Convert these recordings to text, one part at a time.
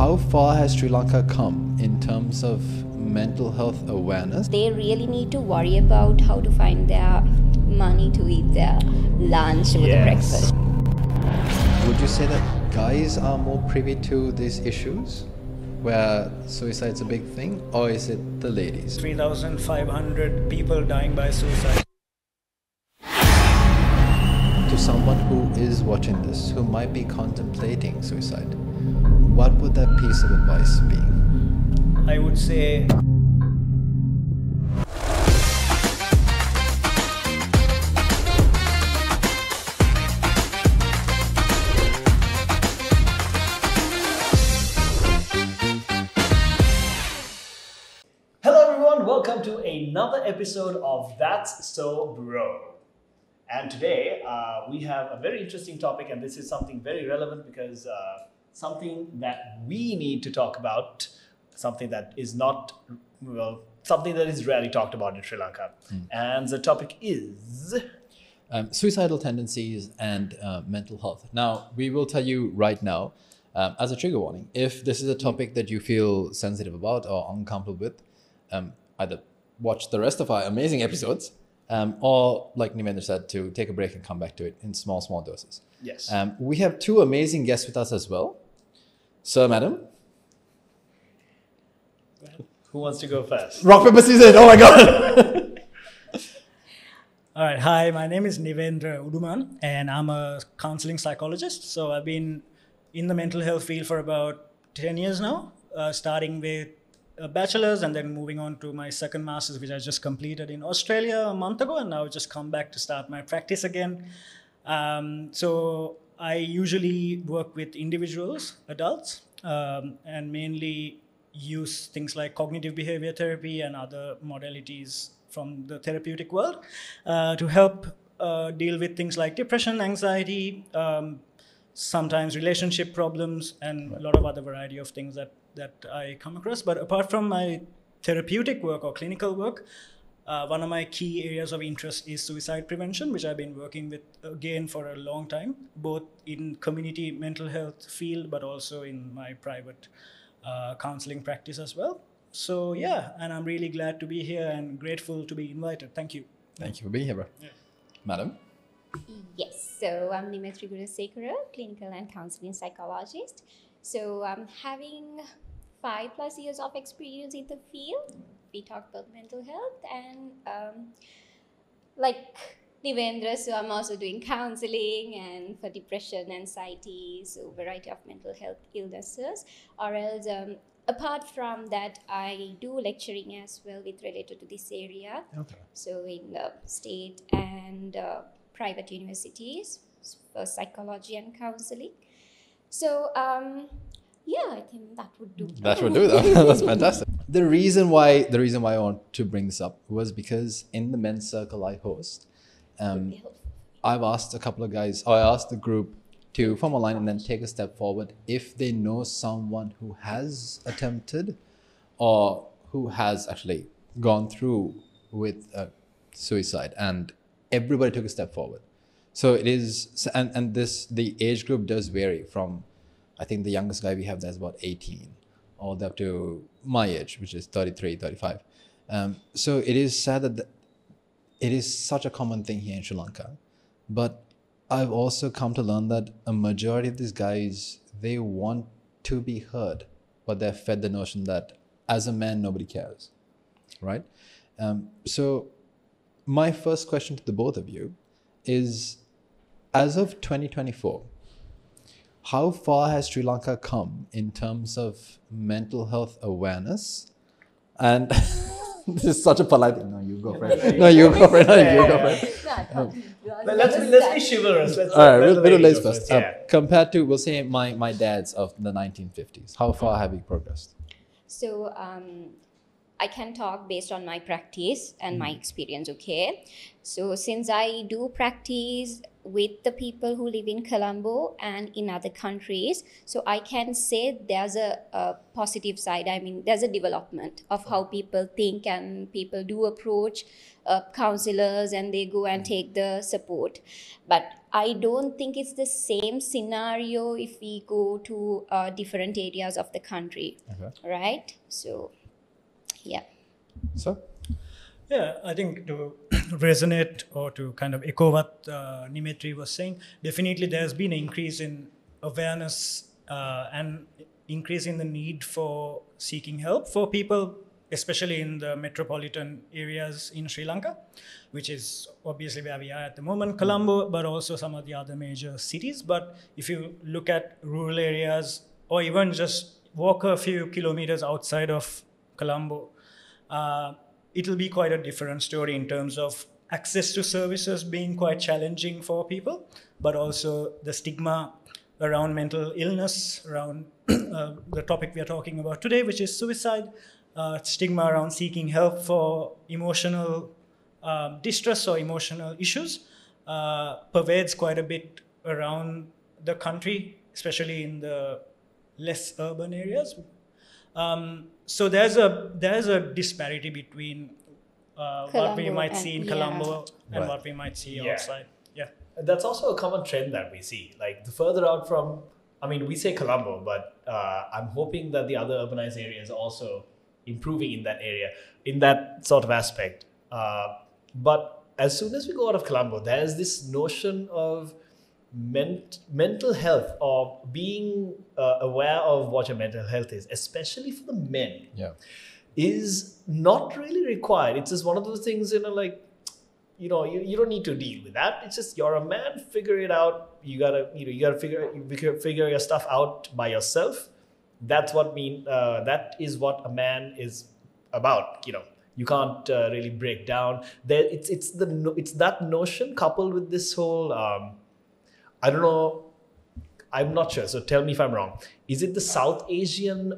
How far has Sri Lanka come in terms of mental health awareness? They really need to worry about how to find their money to eat their lunch or the breakfast. Would you say that guys are more privy to these issues, where suicide's a big thing, or is it the ladies? 3,500 people dying by suicide. To someone who is watching this, who might be contemplating suicide, what would that piece of advice be? I would say hello everyone, welcome to another episode of That's So Bro. And today we have a very interesting topic, and this is something very relevant because something that we need to talk about, something that is not, well, something that is rarely talked about in Sri Lanka. And the topic is suicidal tendencies and mental health. Now, we will tell you right now, as a trigger warning, if this is a topic that you feel sensitive about or uncomfortable with, either watch the rest of our amazing episodes, or like Nivendra said, to take a break and come back to it in small doses. yes. We have two amazing guests with us as well. Sir, madam. Who wants to go first? Rock, paper, scissors. Oh my God. all right, hi, my name is Nivendra Uduman and I'm a counseling psychologist. So I've been in the mental health field for about 10 years now, starting with a bachelor's and then moving on to my second master's, which I just completed in Australia a month ago, and now I've just come back to start my practice again. So I usually work with individuals, adults, and mainly use things like cognitive behavior therapy and other modalities from the therapeutic world to help deal with things like depression, anxiety, sometimes relationship problems, and a lot of other variety of things that I come across. But apart from my therapeutic work or clinical work, one of my key areas of interest is suicide prevention, which I've been working with again for a long time, both in community mental health field, but also in my private counseling practice as well. So yeah, and I'm really glad to be here and grateful to be invited. Thank you. Thank you for being here, bro. Yeah. Madam. Yes, so I'm Nimetri Gunasekara, clinical and counseling psychologist. So I'm having 5+ years of experience in the field. We talk about mental health and like Nivendra, so I'm also doing counseling and for depression, anxiety, so variety of mental health illnesses. Or else, apart from that, I do lecturing as well with related to this area. Okay. So in state and private universities for psychology and counseling. So yeah, I think that would do. That would do that. That's fantastic. The reason why I want to bring this up was because in the men's circle I host, I've asked a couple of guys, or I asked the group to form a line and then take a step forward if they know someone who has attempted or who has actually gone through with suicide, and everybody took a step forward. So it is, and the age group does vary from, I think the youngest guy we have there is about 18, all the way up to my age, which is 33, 35. So it is sad that it is such a common thing here in Sri Lanka. But I've also come to learn that a majority of these guys, they want to be heard, but they're fed the notion that as a man, nobody cares, right? So my first question to the both of you is, as of 2024, how far has Sri Lanka come in terms of mental health awareness? And this is such a polite thing. No, you go for it. No, you go for it. No, you go for it. Let's be chivalrous. All right, we'll do ladies go first. Yeah. Compared to, we'll say, my dad's of the 1950s, how far have you progressed? So I can talk based on my practice and my experience, okay? So since I do practice with the people who live in Colombo and in other countries, so I can say there's a positive side. I mean, there's a development of how people think and people do approach counselors and they go and take the support. But I don't think it's the same scenario if we go to different areas of the country, right? So, yeah. So? Yeah, I think to resonate or to kind of echo what Nimetri was saying, definitely there's been an increase in awareness and increase in the need for seeking help for people, especially in the metropolitan areas in Sri Lanka, which is obviously where we are at the moment, Colombo, but also some of the other major cities. But if you look at rural areas or even just walk a few kilometers outside of Colombo, it'll be quite a different story in terms of access to services being quite challenging for people, but also the stigma around mental illness, around the topic we are talking about today, which is suicide, stigma around seeking help for emotional distress or emotional issues pervades quite a bit around the country, especially in the less urban areas. So there's a disparity between what we might see in Colombo and what we might see outside. Yeah, that's also a common trend that we see. Like the further out from, I mean, we say Colombo, but I'm hoping that the other urbanized areas are also improving in that area, in that sort of aspect. But as soon as we go out of Colombo, there's this notion of mental health, or being aware of what your mental health is, especially for the men, is not really required. It's just one of those things, you don't need to deal with that. It's just, you're a man, figure it out. You gotta figure your stuff out by yourself. That is what a man is about. You can't really break down. It's that notion coupled with this whole I don't know, I'm not sure, so tell me if I'm wrong. Is it the South Asian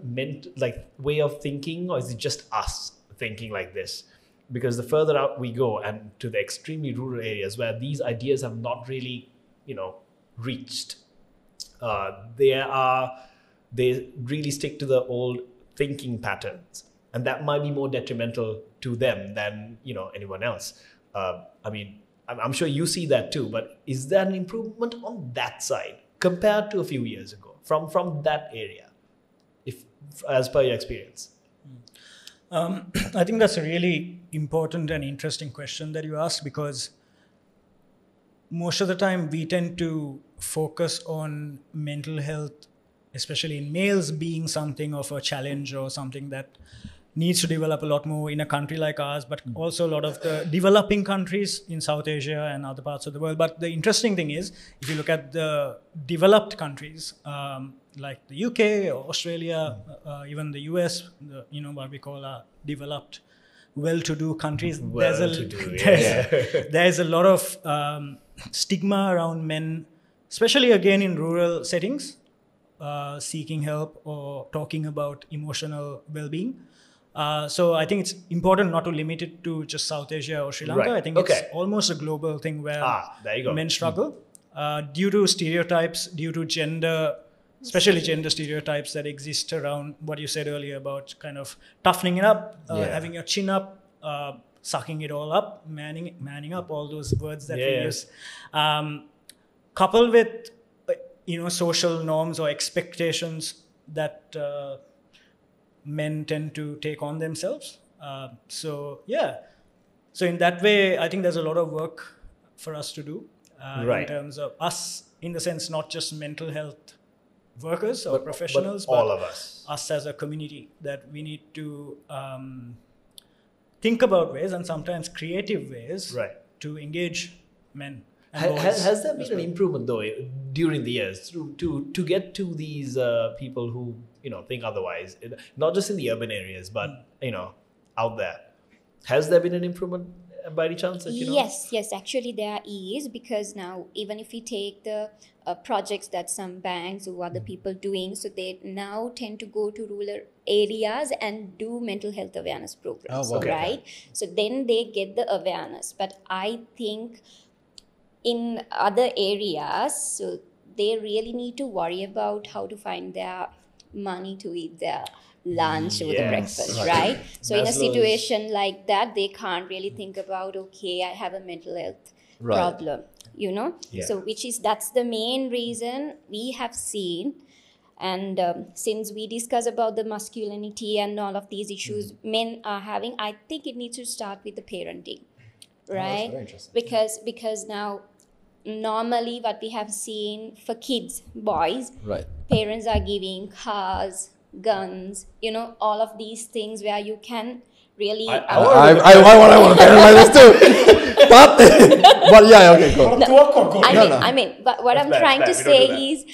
way of thinking, or is it just us thinking like this? Because the further out we go and to the extremely rural areas where these ideas have not really, reached, they really stick to the old thinking patterns. And that might be more detrimental to them than, anyone else. I'm sure you see that too, but is there an improvement on that side compared to a few years ago from that area, as per your experience? I think that's a really important and interesting question that you asked, because most of the time we tend to focus on mental health, especially in males, being something of a challenge or something that needs to develop a lot more in a country like ours, but also a lot of the developing countries in South Asia and other parts of the world. But the interesting thing is, if you look at the developed countries, like the UK or Australia, even the US, what we call developed, well-to-do countries, there's a lot of stigma around men, especially again in rural settings, seeking help or talking about emotional well-being. So I think it's important not to limit it to just South Asia or Sri Lanka. Right. I think it's almost a global thing where men struggle due to stereotypes, due to gender, especially gender stereotypes that exist around what you said earlier about kind of toughening it up, having your chin up, sucking it all up, manning up, all those words that we use. Coupled with social norms or expectations that men tend to take on themselves. So in that way, I think there's a lot of work for us to do in terms of us, in the sense, not just mental health workers or professionals, but all of us as a community, that we need to think about ways, and sometimes creative ways, to engage men. Has there been an improvement though during the years to get to these people who think otherwise, not just in the urban areas but out there? Has there been an improvement by any chance that you know? Yes, actually there is, because now even if we take the projects that some banks or other people doing, so they now tend to go to rural areas and do mental health awareness programs, right? So then they get the awareness. But I think in other areas, so they really need to worry about how to find their money to eat their lunch or the breakfast, right? So in a situation like that, they can't really think about, okay, I have a mental health problem, you know? So that's the main reason we have seen. And since we discuss about the masculinity and all of these issues men are having, I think it needs to start with the parenting, right? That's very interesting. Because now normally what we have seen for kids, boys, parents are giving cars, guns, you know, all of these things where you can really... I want to parent like this too. But yeah, okay, cool. I mean, but what I'm trying to say is,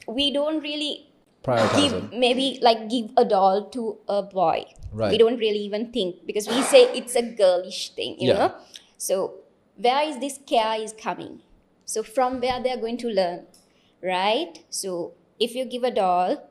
we don't really give a doll to a boy. We don't really even think, because we say it's a girlish thing, you know. So where is this care is coming? So from where they're going to learn, right? So if you give a doll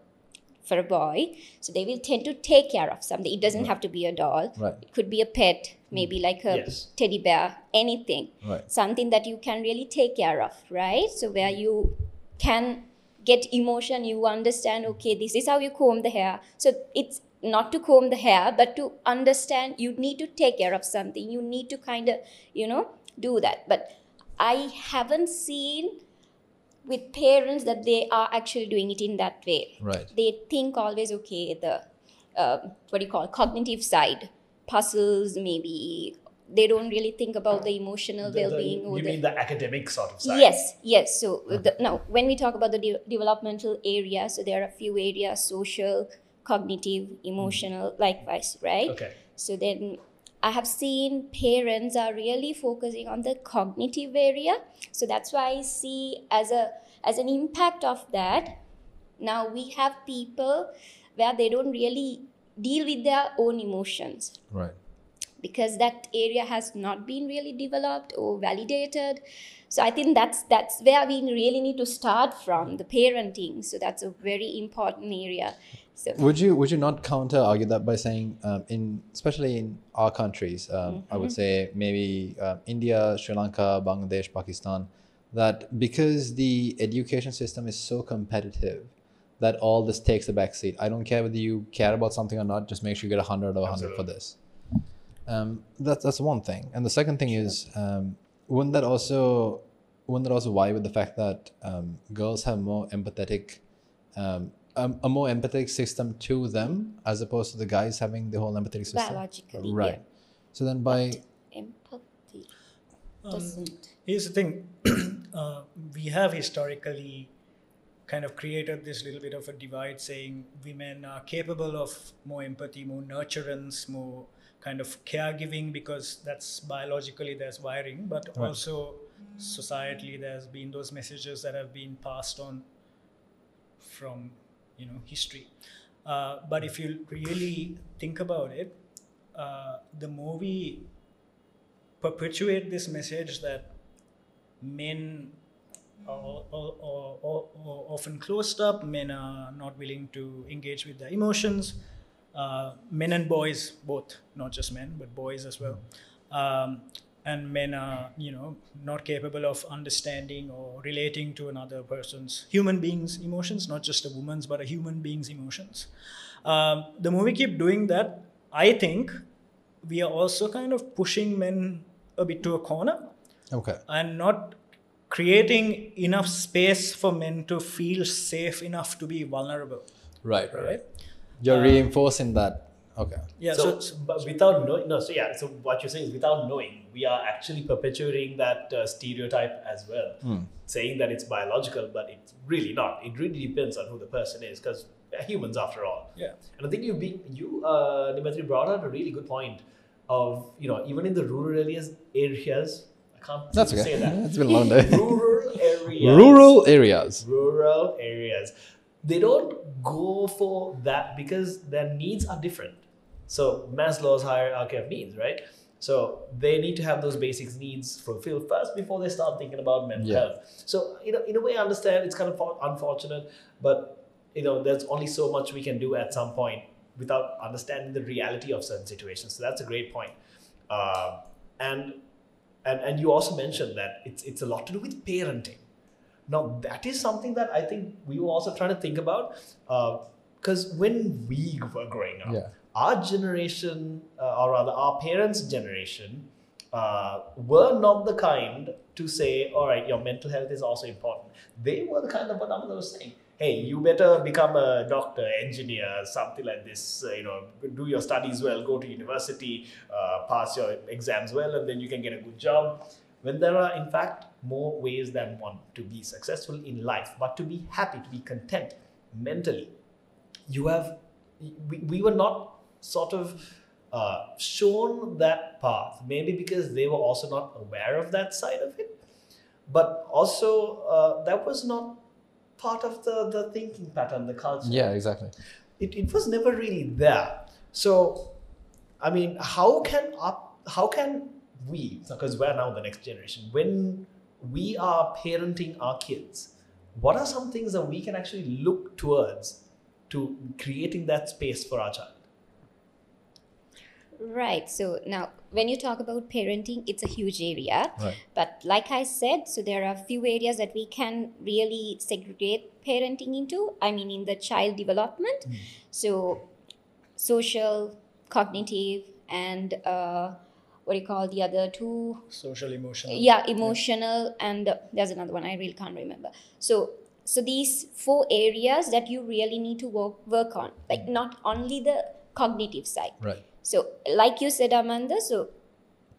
for a boy, so they will tend to take care of something. It doesn't have to be a doll. It could be a pet, maybe like a teddy bear, anything. Something that you can really take care of, right? So where you can get emotion, you understand, okay, this is how you comb the hair. So it's not to comb the hair, but to understand you need to take care of something. You need to kind of, you know, do that. But I haven't seen with parents that they are actually doing it in that way. They think always, okay, the cognitive side, puzzles maybe. They don't really think about the emotional well-being. You mean the academic sort of side? Yes. So now, when we talk about the developmental area, so there are a few areas: social, cognitive, emotional, likewise, right? So then I have seen parents are really focusing on the cognitive area. So that's why I see as an impact of that. Now we have people where they don't really deal with their own emotions. Because that area has not been really developed or validated. So I think that's where we really need to start from, the parenting. So that's a very important area. So would you not counter argue that by saying especially in our countries, I would say maybe India, Sri Lanka, Bangladesh, Pakistan, that because the education system is so competitive that all this takes a backseat. I don't care whether you care about something or not, just make sure you get 100 or 100 for this. That's one thing. And the second thing is, wouldn't that also vie with the fact that girls have more empathetic a more empathetic system to them as opposed to the guys having the whole empathetic system? Biologically, So then by empathy doesn't. Here's the thing. We have historically kind of created this little bit of a divide, saying women are capable of more empathy, more nurturance, more kind of caregiving, because that's biologically there's wiring, but also societally there's been those messages that have been passed on from, you know, history. But if you really think about it, the movie perpetuate this message that men are often closed up, men are not willing to engage with their emotions. Men and boys both, not just men, but boys as well. And men are, you know, not capable of understanding or relating to another person's, human being's emotions, not just a woman's, but a human being's emotions. The movie keep doing that. I think we are also kind of pushing men a bit to a corner. And not creating enough space for men to feel safe enough to be vulnerable. Right. You're reinforcing that. Yeah. So but without knowing, so what you're saying is, without knowing, we are actually perpetuating that stereotype as well, saying that it's biological, but it's really not. It really depends on who the person is, because they're humans after all. And I think you Dimitri, brought out a really good point of, you know, even in the rural areas, I can't say that. It's been a long day. Rural areas. They don't go for that because their needs are different. So Maslow's hierarchy of needs, right? So they need to have those basic needs fulfilled first before they start thinking about mental health. So, in a way, I understand it's kind of unfortunate, but, there's only so much we can do at some point without understanding the reality of certain situations. So that's a great point. And you also mentioned that it's a lot to do with parenting. Now, that is something that I think we were also trying to think about, because when we were growing up, our generation, or rather our parents' generation, were not the kind to say, all right, your mental health is also important. They were the kind of what I was saying. Hey, you better become a doctor, engineer, something like this, do your studies well, go to university, pass your exams well, and then you can get a good job. When there are, in fact, more ways than one to be successful in life, but to be happy, to be content mentally. We were not sort of shown that path, maybe because they were also not aware of that side of it, but also that was not part of the thinking pattern, the culture. Yeah, exactly. It was never really there. So, I mean, how can we, because we're now the next generation, when we are parenting our kids, what are some things that we can actually look towards to creating that space for our child? Right. So now when you talk about parenting, it's a huge area. Right. But like I said, so there are a few areas that we can really segregate parenting into. I mean, in the child development. So social, cognitive, and what do you call the other two? Social, emotional. Yeah, emotional, and there's another one I really can't remember. So these 4 areas that you really need to work on, like not only the cognitive side. Right. So like you said, Amanda, so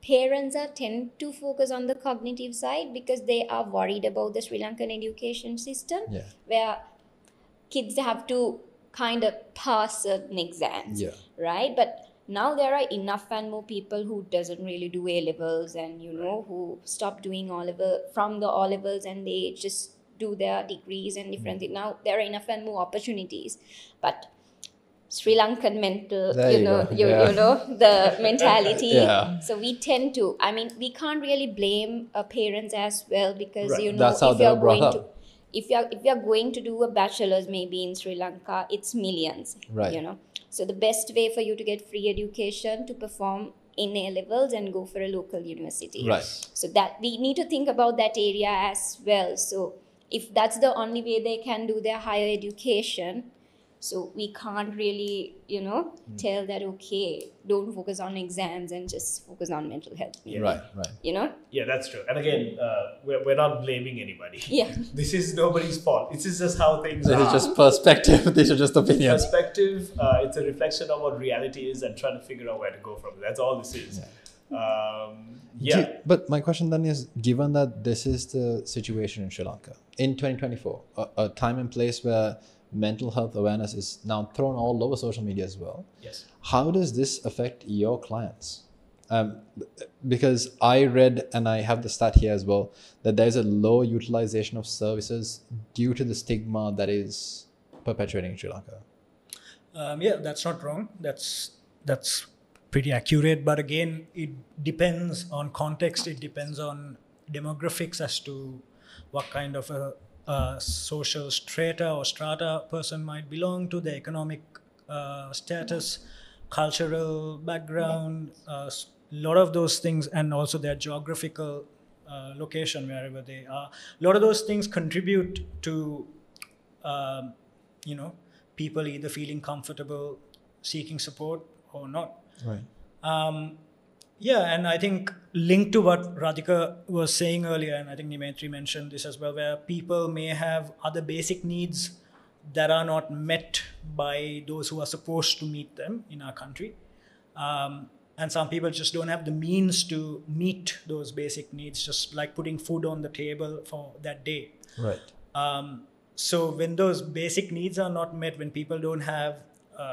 parents tend to focus on the cognitive side because they are worried about the Sri Lankan education system, where kids have to kind of pass certain exams, right? But now there are enough and more people who doesn't really do A-levels and, who stop doing from the O-levels and they just do their degrees and different things. Now there are enough and more opportunities. But Sri Lankan mental, the mentality. So we tend to, we can't really blame parents as well because, That's how they were brought up. If you're going to do a bachelor's maybe in Sri Lanka, it's millions, right. So the best way for you to get free education to perform in A-levels and go for a local university. Right. So that we need to think about that area as well. So if that's the only way they can do their higher education, so we can't really, tell that, okay, don't focus on exams and just focus on mental health. Right. Yeah, that's true. And again, we're not blaming anybody. Yeah. This is nobody's fault. This is just how things This are. is just perspective. These are just opinions. Perspective. It's a reflection of what reality is and trying to figure out where to go from. That's all this is. But my question then is, given that this is the situation in Sri Lanka in 2024, a time and place where mental health awareness is now thrown all over social media as well. Yes. How does this affect your clients? Because I read, and I have the stat here as well, that there's a low utilization of services due to the stigma that is perpetuating in Sri Lanka. That's not wrong. That's pretty accurate. But again, it depends on context. It depends on demographics as to what kind of a social strata or strata person might belong to, the economic status, cultural background, a lot of those things, and also their geographical location, wherever they are. A lot of those things contribute to, people either feeling comfortable seeking support or not. Right. And I think linked to what Radhika was saying earlier, and I think Nimetri mentioned this as well, where people may have other basic needs that are not met by those who are supposed to meet them in our country. And some people just don't have the means to meet those basic needs, just like putting food on the table for that day. Right. So when those basic needs are not met, when people don't have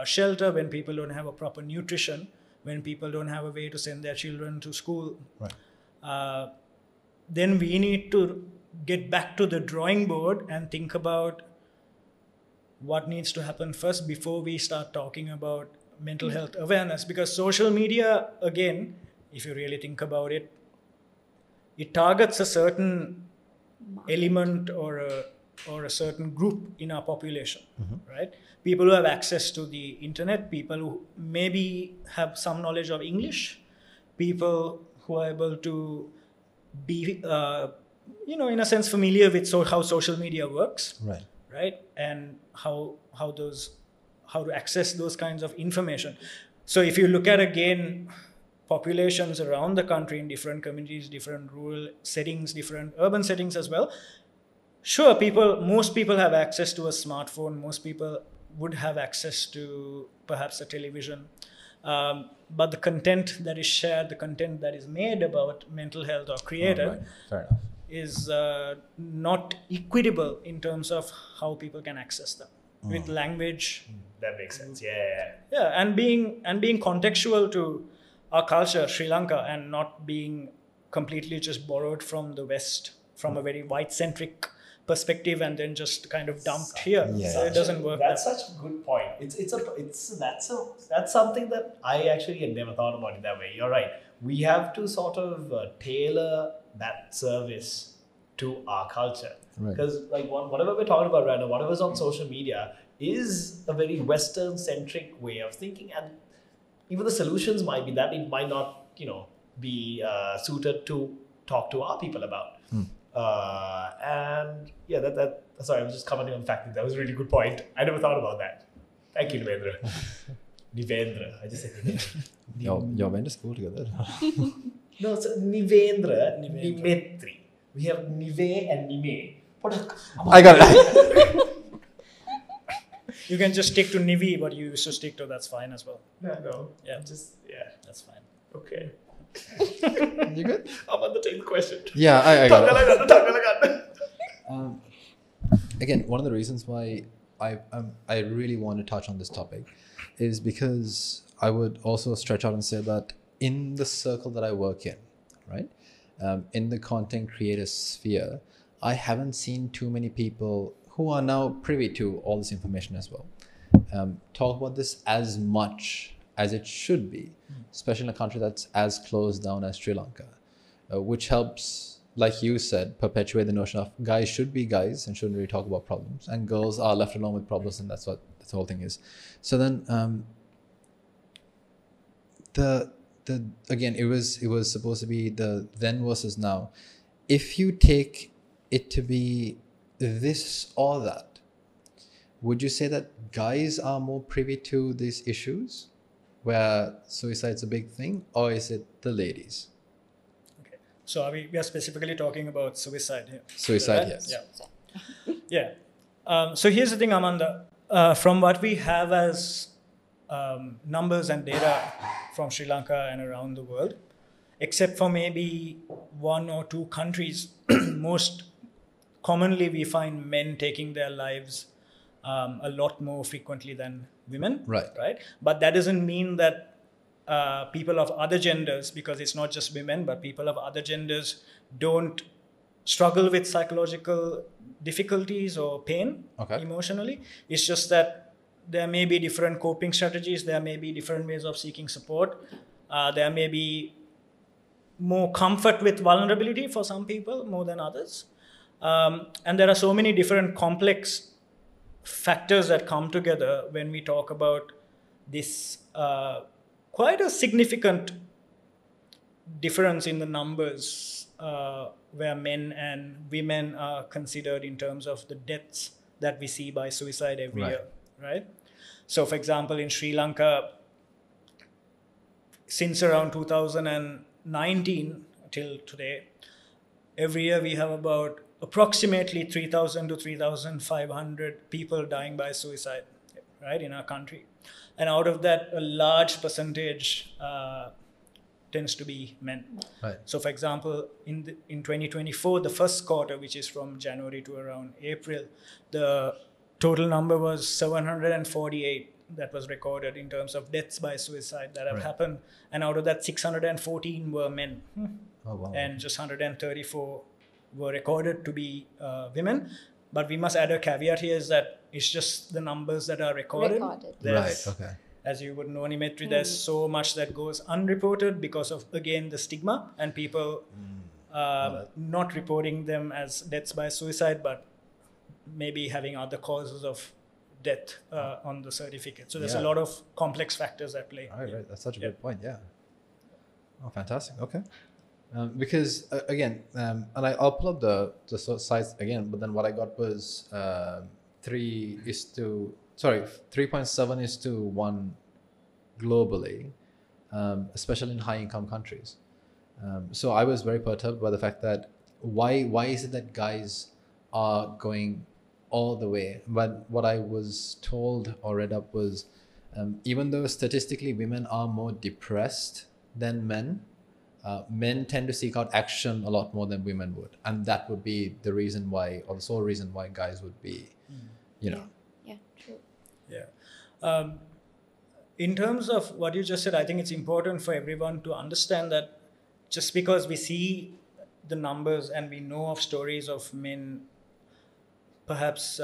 shelter, when people don't have a proper nutrition, when people don't have a way to send their children to school, right. Then we need to get back to the drawing board and think about what needs to happen first before we start talking about mental health awareness. Because social media, again, if you really think about it, it targets a certain element or a certain group in our population, right? People who have access to the internet, people who maybe have some knowledge of English, people who are able to be, in a sense, familiar with how social media works, right? And how to access those kinds of information. So if you look at, again, populations around the country in different communities, different rural settings, different urban settings as well, sure, most people have access to a smartphone, most people would have access to perhaps a television, but the content that is shared, the content that is made about mental health or created Fair enough. is not equitable in terms of how people can access them with language. That makes sense. Yeah. And being contextual to our culture, Sri Lanka, and not being completely just borrowed from the West, from a very white-centric perspective, and then just kind of dumped here. So it doesn't work. That's such a good point. That's something that I actually had never thought about it that way. You're right. We have to sort of tailor that service to our culture, because whatever we're talking about right now, whatever's on social media is a very Western-centric way of thinking, and even the solutions might be that it might not, be suited to talk to our people about. And yeah, sorry, I was just commenting on the fact that was a really good point. I never thought about that. Thank you, Nivendra. Nivendra. I just said Nivendra. Y'all went to school together? No, it's Nivendra, Nimetri. We have Nive and Nime. I got it. You can just stick to Nivi, but you used to stick to that's fine as well. No. Yeah. That's fine. Okay. You good? I'm on the tail question. Yeah, I got it. Again, one of the reasons why I really want to touch on this topic is because I would also stretch out and say that in the circle that I work in, right, in the content creator sphere, I haven't seen too many people who are now privy to all this information as well talk about this as much as it should be, especially in a country that's as closed down as Sri Lanka, which helps, like you said, perpetuate the notion of guys should be guys and shouldn't really talk about problems, and girls are left alone with problems, and that's what the whole thing is. So then again, it was supposed to be the then versus now. If you take it to be this or that, would you say that guys are more privy to these issues where suicide's a big thing, or is it the ladies? Okay, so we are specifically talking about suicide here. Suicide, yes. Yeah. So here's the thing, Amanda. From what we have as numbers and data from Sri Lanka and around the world, except for maybe 1 or 2 countries, most commonly we find men taking their lives a lot more frequently than women. Right. But that doesn't mean that people of other genders, because it's not just women, but people of other genders don't struggle with psychological difficulties or pain emotionally. It's just that there may be different coping strategies. There may be different ways of seeking support. There may be more comfort with vulnerability for some people more than others. And there are so many different complex factors that come together when we talk about this quite a significant difference in the numbers where men and women are considered in terms of the deaths that we see by suicide every year, right? So, for example, in Sri Lanka, since around 2019 till today, every year we have about approximately 3,000 to 3,500 people dying by suicide, right, in our country. And out of that, a large percentage tends to be men. Right. So, for example, in 2024, the first quarter, which is from January to around April, the total number was 748 that was recorded in terms of deaths by suicide that have happened. And out of that, 614 were men. Oh, wow. And just 134 were recorded to be women. But we must add a caveat here is that it's just the numbers that are recorded. Right, okay. as you would know, Nimetri, there's so much that goes unreported because of, again, the stigma and people not reporting them as deaths by suicide, but maybe having other causes of death on the certificate. So there's a lot of complex factors at play. Right. That's such a good point. Yeah. Oh, fantastic. Okay. Because again, and I'll pull up the sites again, but then what I got was 3.7:1 globally, especially in high income countries. So I was very perturbed by the fact that why is it that guys are going all the way? But what I was told or read up was even though statistically women are more depressed than men, men tend to seek out action a lot more than women would, and that would be the reason why, or the sole reason why, guys would be, you know. Yeah, true. Yeah. In terms of what you just said, I think it's important for everyone to understand that just because we see the numbers and we know of stories of men perhaps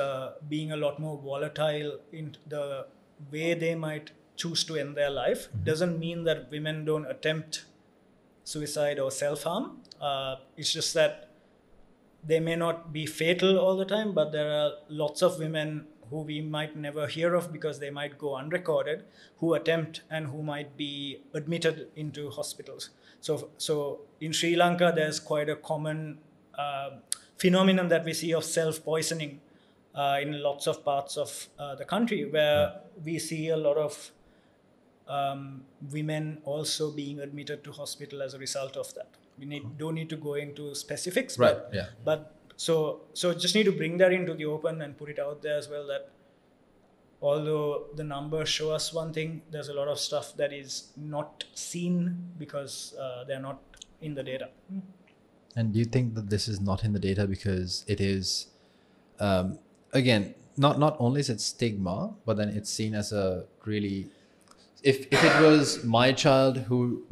being a lot more volatile in the way they might choose to end their life, doesn't mean that women don't attempt suicide or self-harm. It's just that they may not be fatal all the time, but there are lots of women who we might never hear of because they might go unrecorded, who attempt and who might be admitted into hospitals. So in Sri Lanka, there's quite a common phenomenon that we see of self-poisoning in lots of parts of the country, where we see a lot of women also being admitted to hospital as a result of that. We don't need to go into specifics, but so just need to bring that into the open and put it out there as well, that although the numbers show us one thing, there's a lot of stuff that is not seen because they're not in the data. And do you think that this is not in the data because it is, again, not only is it stigma, but then it's seen as a really, if it was my child who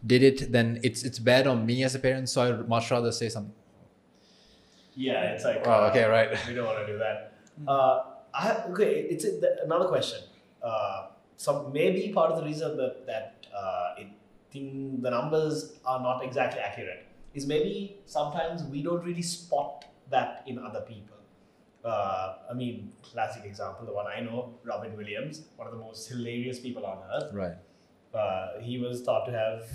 did it, then it's bad on me as a parent, so I'd much rather say something. Yeah, it's like, okay, right. We don't want to do that. It's another question. Some maybe part of the reason that the numbers are not exactly accurate is maybe sometimes we don't really spot that in other people. I mean, classic example, the one I know, Robin Williams, one of the most hilarious people on earth. Right. He was thought to have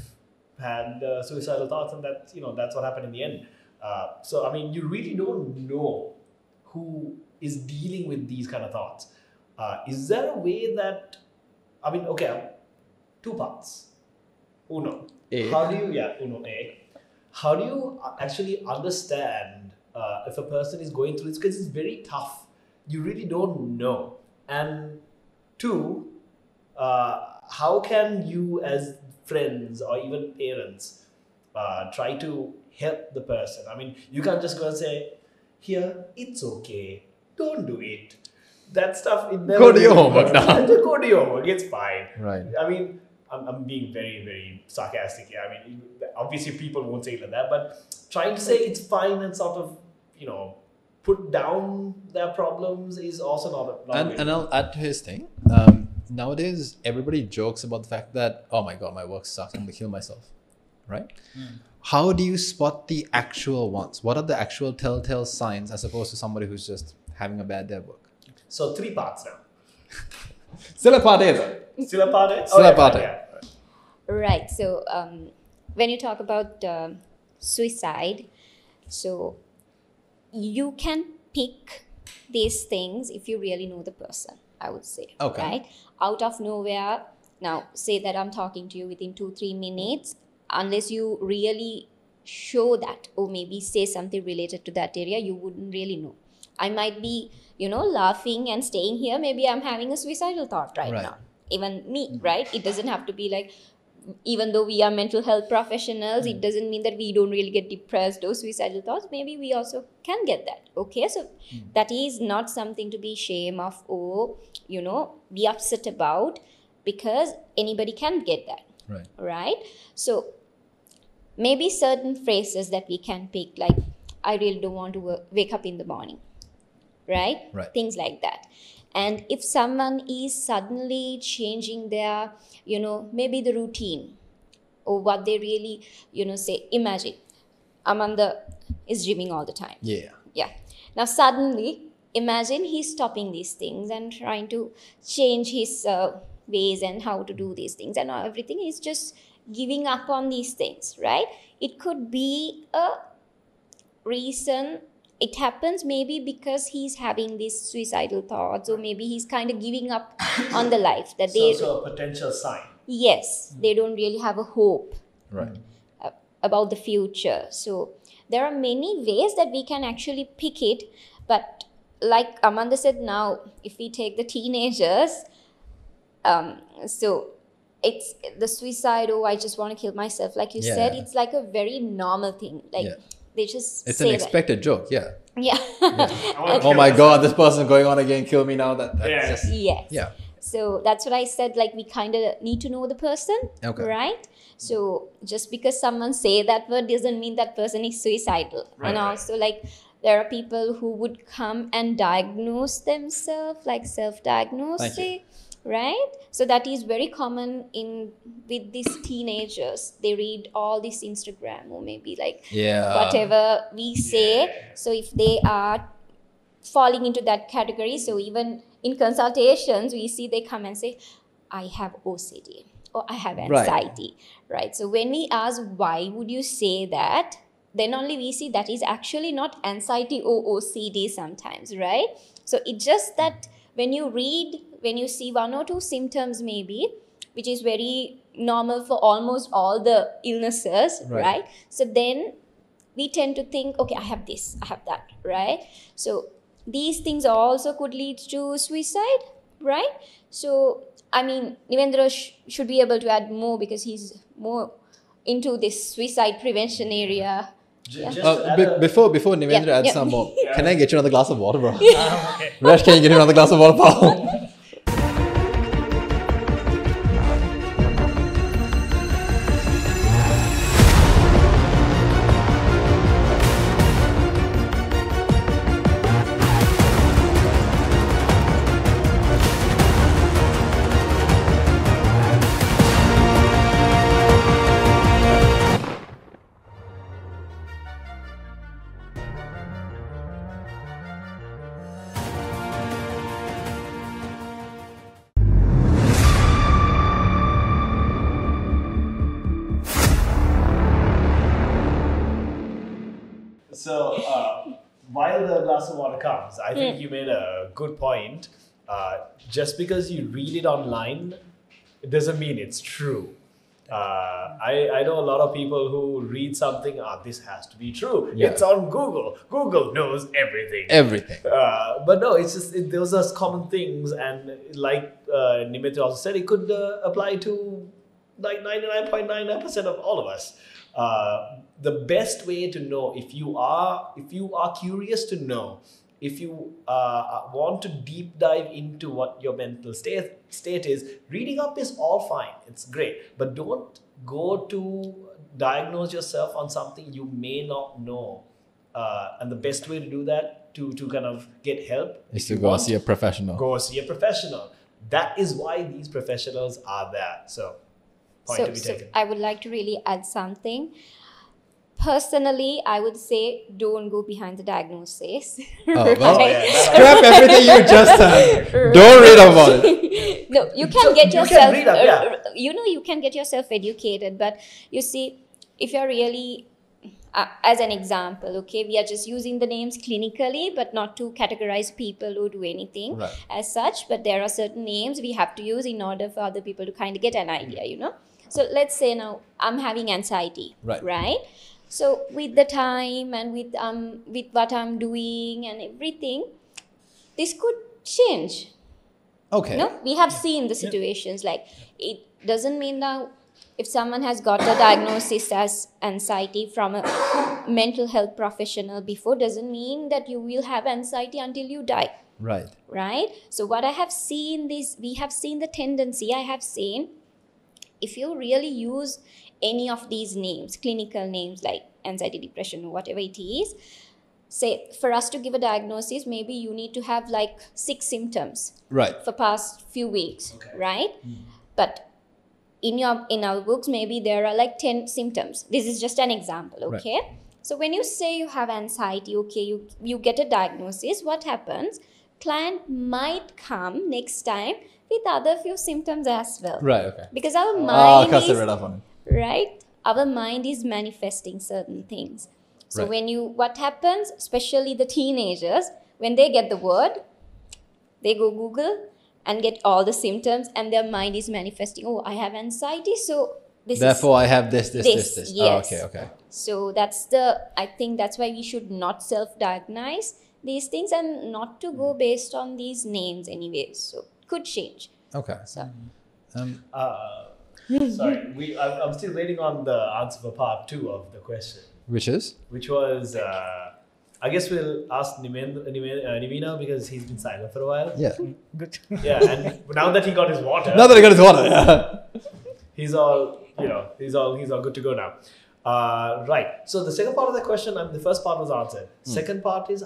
had suicidal thoughts, and that's what happened in the end. So, I mean, you really don't know who is dealing with these kind of thoughts. Is there a way that, I mean, okay, two parts. Uno. A. Uno A. How do you actually understand if a person is going through this? Because it's very tough. You really don't know. And two, how can you as friends or even parents try to help the person? I mean, you can't just go and say, here, it's okay, don't do it. That stuff, it never go to your homework now. Go to your homework, it's fine. Right. I mean, I'm being very, very sarcastic here. I mean, obviously people won't say it like that, but trying to say it's fine and sort of, put down their problems is also not a and I'll add to his thing. Nowadays, everybody jokes about the fact that, oh my God, my work sucks, I'm going to kill myself. Right? How do you spot the actual ones? What are the actual telltale signs as opposed to somebody who's just having a bad day at work? So 3 parts now. Still a part A. Right. So when you talk about suicide, so you can pick these things if you really know the person, I would say. Okay. Right? Out of nowhere, now say that I'm talking to you within 2-3 minutes, unless you really show that or maybe say something related to that area, you wouldn't really know. I might be, laughing and staying here. Maybe I'm having a suicidal thought right now. Even me, right? It doesn't have to be like, even though we are mental health professionals, it doesn't mean that we don't really get depressed or suicidal thoughts. Maybe we also can get that. Okay, so that is not something to be ashamed of or, be upset about, because anybody can get that. Right? So maybe certain phrases that we can pick, like, I really don't want to wake up in the morning. Right? Right. Things like that. And if someone is suddenly changing their, maybe the routine or what they really, say, imagine Amanda is gymming all the time. Yeah. Yeah. Now suddenly, imagine he's stopping these things and trying to change his ways and how to do these things and everything. He's just giving up on these things, right? It could be a reason. It happens maybe because he's having these suicidal thoughts, or maybe he's kind of giving up on the life that So a potential sign. Yes, they don't really have a hope Right. about the future. So there are many ways that we can actually pick it. But like Amanda said, now if we take the teenagers, so it's the suicide, oh, I just want to kill myself, like you said, it's like a very normal thing. Like they just it's say an expected joke. yeah. Oh my God, this person's going on again. Kill me now. That's just Yes. yeah. So that's what I said, like we kind of need to know the person, right? So just because someone say that word doesn't mean that person is suicidal. And also like there are people who would come and diagnose themselves, like self-diagnose, right? So that is very common with these teenagers. They read all this Instagram or maybe like whatever we say. So if they are falling into that category, so even in consultations, we see they come and say, I have OCD or I have anxiety, right? So when we ask, why would you say that? Then only we see that is actually not anxiety or OCD sometimes, right? So it's just that when you see one or two symptoms maybe, which is very normal for almost all the illnesses, right? So then we tend to think, okay, I have this, I have that, right? So these things also could lead to suicide, right? So, I mean, Nivendra should be able to add more because he's more into this suicide prevention area. Before Nivendra adds some more, can I get you another glass of water, bro? Rash, can you get me another glass of water, pal? So while the glass of water comes, I think you made a good point. Just because you read it online, it doesn't mean it's true. I know a lot of people who read something, this has to be true. It's on Google. Google knows everything. But no, it's just, those are common things. And like Nimitra also said, it could apply to like 99.99% of all of us. The best way to know, if you are curious to know, if you want to deep dive into what your mental state is, reading up is all fine. It's great. But don't go to diagnose yourself on something you may not know. And the best way to do that, to kind of get help, is to go see a professional. Go see a professional. That is why these professionals are there. So, point to be taken. I would like to really add something. Personally, I would say don't go behind the diagnosis. Scrap everything you just said. Don't read about it. No, you can get yourself. You can read up, you can get yourself educated, but you see, if you're really, as an example, okay, we are just using the names clinically, but not to categorize people who do anything as such. But there are certain names we have to use in order for other people to kind of get an idea, you know. So let's say now I'm having anxiety, right? So with the time and with what I'm doing and everything, this could change. Okay. No, we have seen the situations like it doesn't mean now if someone has got a diagnosis as anxiety from a mental health professional before, doesn't mean that you will have anxiety until you die. Right. So what I have seen we have seen the tendency. I have seen if you really use any of these names, clinical names like anxiety, depression, or whatever it is, say for us to give a diagnosis, maybe you need to have like 6 symptoms Right. for past few weeks, Okay. right? But in our books, maybe there are like 10 symptoms. This is just an example, okay? So when you say you have anxiety, okay, you get a diagnosis, what happens? Client might come next time with other few symptoms as well. Right. Okay. Because our mind Cast it is, right off on it. right? Our mind is manifesting certain things. So Right. what happens, especially the teenagers, when they get the word, they go Google and get all the symptoms, and their mind is manifesting, oh, I have anxiety, so this Therefore, I have this. This, Oh, yes. okay. so I think that's why we should not self-diagnose these things and not to go based on these names anyways. So could change. Okay. So Sorry, I'm still waiting on the answer for part 2 of the question, Which is? which was, I guess we'll ask Nivina because he's been silent for a while. Yeah. Good. Yeah, and now that he got his water, Now that I got his water. Yeah. he's all good to go now. Right. So the second part of the question, the first part was answered. Second part is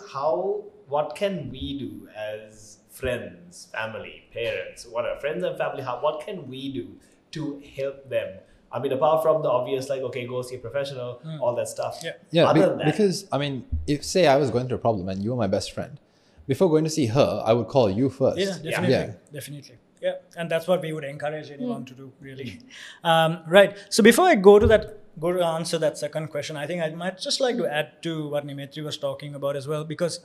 what can we do as friends, family, parents, whatever, friends and family, what can we do to help them? I mean, apart from the obvious, like, okay, go see a professional, all that stuff. Yeah. Yeah, Other than that, because I mean, if say I was going through a problem and you were my best friend, before going to see her, I would call you first. Yeah, definitely. Yeah. Definitely. Yeah. And that's what we would encourage anyone to do, really. Right. So before I go to answer that second question, I think I might just like to add to what Nimetri was talking about as well, because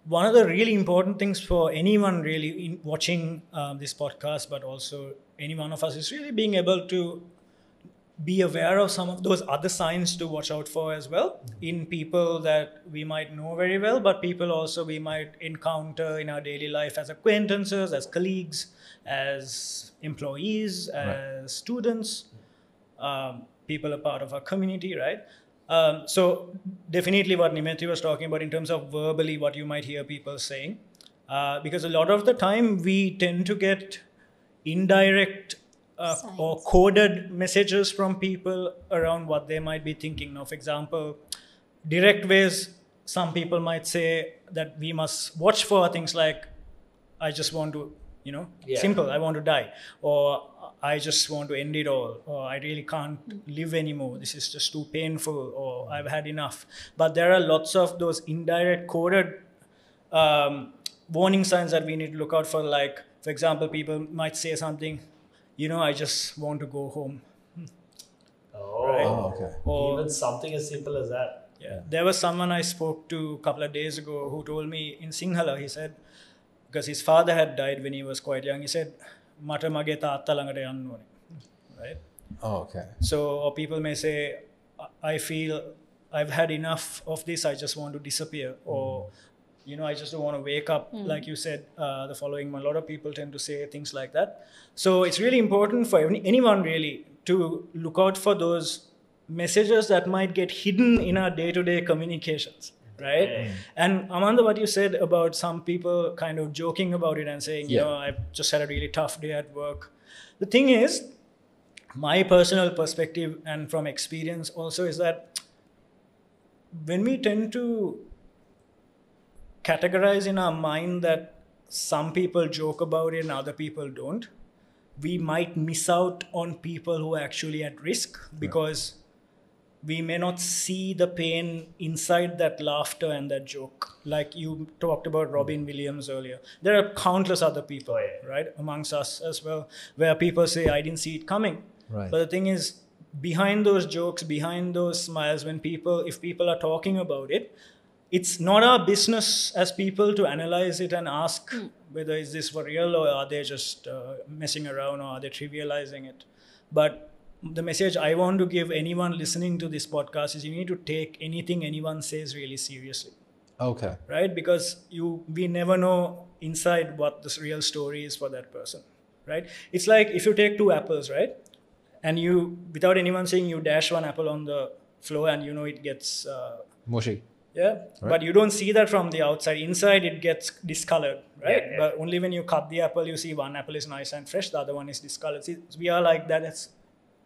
one of the really important things for anyone really in watching this podcast, but also any one of us, is really being able to be aware of some of those other signs to watch out for as well in people that we might know very well, but people also we might encounter in our daily life as acquaintances, as colleagues, as employees, as students, people are part of our community, right? So definitely what Nimetri was talking about in terms of verbally what you might hear people saying, because a lot of the time we tend to get indirect or coded messages from people around what they might be thinking. Now, for example, direct ways, some people might say that we must watch for things like, I just want to, simple, I want to die, or I just want to end it all, or I really can't live anymore, this is just too painful, or I've had enough. But there are lots of those indirect coded warning signs that we need to look out for. Like, for example, people might say something, I just want to go home. Oh, Right. Okay. Or, even something as simple as that. yeah, there was someone I spoke to a couple of days ago who told me in Sinhala, he said, because his father had died when he was quite young, he said, "Mata mage තාත්තා ළඟට යන්න ඕනේ." Right? Oh, okay. So, or people may say, I feel I've had enough of this, I just want to disappear. Or, I just don't want to wake up. Like you said, the following, a lot of people tend to say things like that. So it's really important for anyone really to look out for those messages that might get hidden in our day-to-day communications. Right? And Amanda, what you said about some people kind of joking about it and saying, I've just had a really tough day at work. The thing is, my personal perspective and from experience also is that when we tend to categorize in our mind that some people joke about it and other people don't, we might miss out on people who are actually at risk because we may not see the pain inside that laughter and that joke. Like you talked about Robin Williams earlier. There are countless other people, right, amongst us as well, where people say, I didn't see it coming. Right. But the thing is, behind those jokes, behind those smiles, if people are talking about it, it's not our business as people to analyze it and ask whether is this for real or are they just messing around or are they trivializing it. But the message I want to give anyone listening to this podcast is you need to take anything anyone says really seriously. Okay. Right? Because we never know inside what the real story is for that person. Right? It's like if you take 2 apples, right? And you, without anyone saying, you dash one apple on the floor and it gets... mushy. Yeah, right. But you don't see that from the outside. Inside, it gets discolored, right? Yeah. But only when you cut the apple, you see one apple is nice and fresh, the other one is discolored. See, we are like that as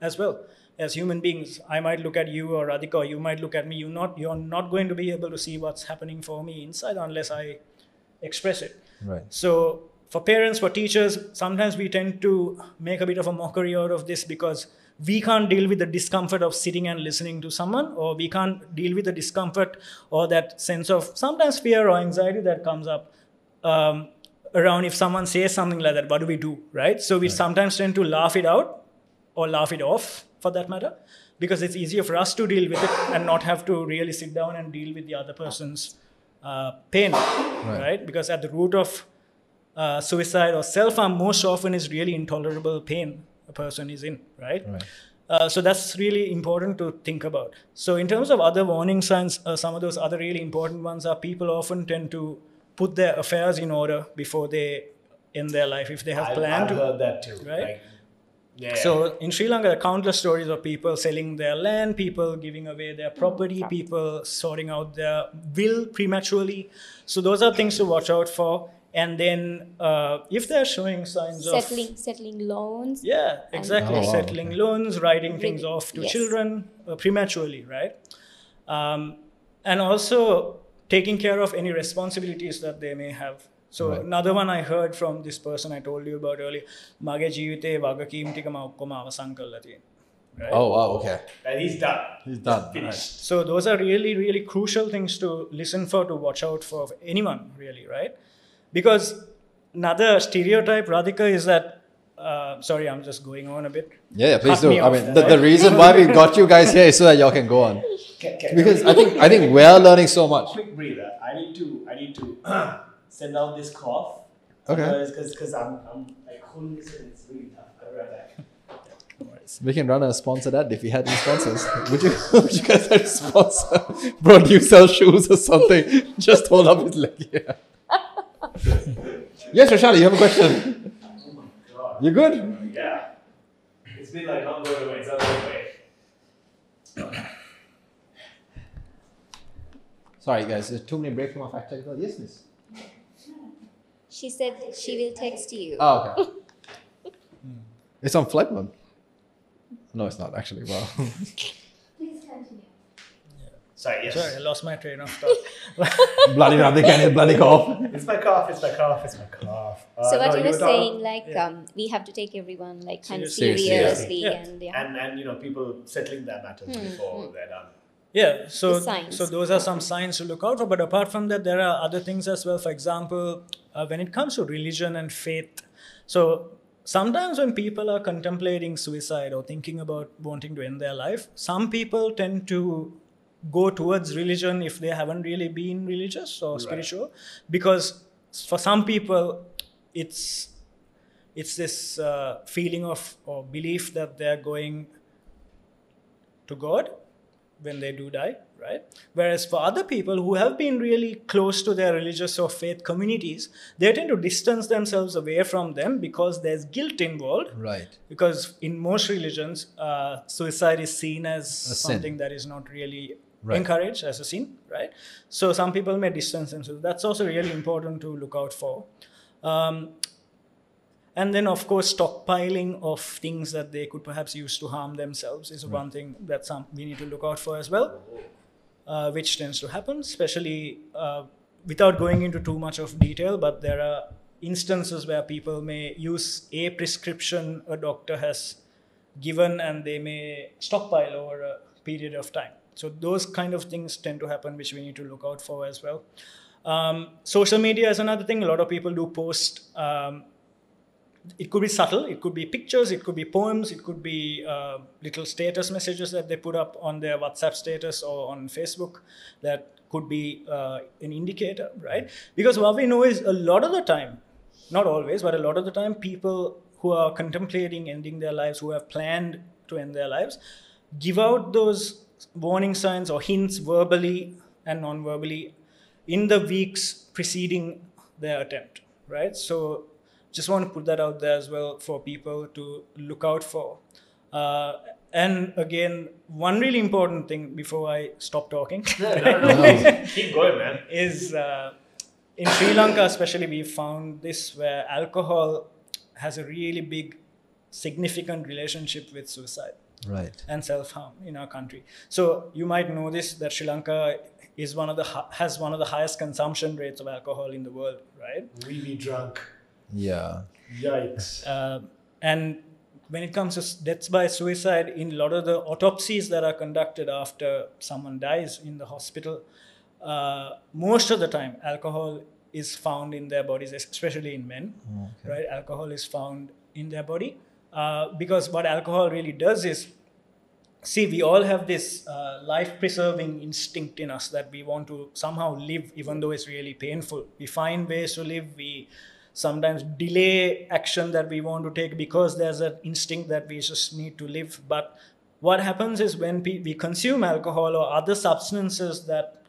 as well. As human beings, I might look at you or Radhika, or you might look at me. You're not going to be able to see what's happening for me inside unless I express it. Right. So for parents, for teachers, sometimes we tend to make a bit of a mockery out of this because we can't deal with the discomfort of sitting and listening to someone, or we can't deal with the discomfort or that sense of sometimes fear or anxiety that comes up around if someone says something like that. What do we do, right? So we sometimes tend to laugh it out or laugh it off, for that matter, because it's easier for us to deal with it and not have to really sit down and deal with the other person's pain, right? Because at the root of suicide or self-harm most often is really intolerable pain a person is in, right? So that's really important to think about. So in terms of other warning signs, some of those other really important ones are people often tend to put their affairs in order before they end their life, if they have planned to. I've heard that too. Right? Like, yeah. So in Sri Lanka, there are countless stories of people selling their land, people giving away their property, people sorting out their will prematurely. So those are things to watch out for. And then if they're showing signs of... Settling loans. Yeah, exactly. Settling loans, writing things off to Yes. children prematurely, right? And also taking care of any responsibilities that they may have. So another one I heard from this person I told you about earlier, mage jeevithe wagakima tika ma okkoma awasan karala tiyena. Right? Oh, wow, okay. And he's done. He's done. Finished. So those are really, really crucial things to listen for, to watch out for anyone, really, right? Because another stereotype, Radhika, is that, sorry, I'm just going on a bit. Yeah, please Cut do. me I off mean, then, the reason why we got you guys here is so that y'all can go on. Because I think we're learning so much. Quick breather. I need to send out this cough. Okay. Because I couldn't listen. It's really tough. I'll be right back. We can run a sponsored ad if we had any sponsors. Would you guys like to sponsor? Bro, do you sell shoes or something? Just hold up his leg here. Yes, Rashali, you have a question? Oh my god. You good? Yeah. It's been like not going away. It's not going away. Sorry, guys. There's 2 minute break from our fact check. Yes, miss. She said she will text you. Oh, okay. It's on flight mode. No, it's not actually. Wow. Please continue. Sorry, yes. Sorry, I lost my train of thought. Bloody Radhika and his bloody cough. It's my cough. It's my cough. It's my cough. So what no, you were talking- saying, like, we have to take everyone like kind of Seriously. seriously, Yeah. and yeah. And you know, people settling their matters before they're done. Yeah, so The signs. so those are some signs to look out for. But apart from that, there are other things as well. For example, when it comes to religion and faith, so sometimes when people are contemplating suicide or thinking about wanting to end their life, some people tend to go towards religion if they haven't really been religious or spiritual, because for some people, it's this feeling of or belief that they're going to God when they do die, right? Whereas for other people who have been really close to their religious or faith communities, they tend to distance themselves away from them because there's guilt involved. Right. Because in most religions, suicide is seen as sin. something that is not really encouraged as a sin, right? So some people may distance themselves. That's also really important to look out for. And then, of course, stockpiling of things that they could perhaps use to harm themselves is one thing that we need to look out for as well, which tends to happen, especially without going into too much of detail, but there are instances where people may use a prescription a doctor has given and they may stockpile over a period of time. So those kind of things tend to happen, which we need to look out for as well. Social media is another thing. A lot of people do post. It could be subtle, it could be pictures, it could be poems, it could be little status messages that they put up on their WhatsApp status or on Facebook that could be an indicator, right? Because what we know is a lot of the time, not always, but a lot of the time, people who are contemplating ending their lives, who have planned to end their lives, give out those warning signs or hints verbally and non-verbally in the weeks preceding their attempt, right? So just want to put that out there as well for people to look out for. And again, one really important thing before I stop talking No. Keep going, man. is in Sri Lanka especially, we found this where alcohol has a really big, significant relationship with suicide. Right. and self-harm in our country. So you might know this, that Sri Lanka is has one of the highest consumption rates of alcohol in the world, right? We be drunk. Yeah. Yikes. And when it comes to deaths by suicide, in a lot of the autopsies that are conducted after someone dies in the hospital, most of the time alcohol is found in their bodies, especially in men, right? Alcohol is found in their body because what alcohol really does is, see, we all have this life-preserving instinct in us that we want to somehow live even though it's really painful. We find ways to live. We sometimes delay action that we want to take because there's an instinct that we just need to live. But what happens is when we consume alcohol or other substances that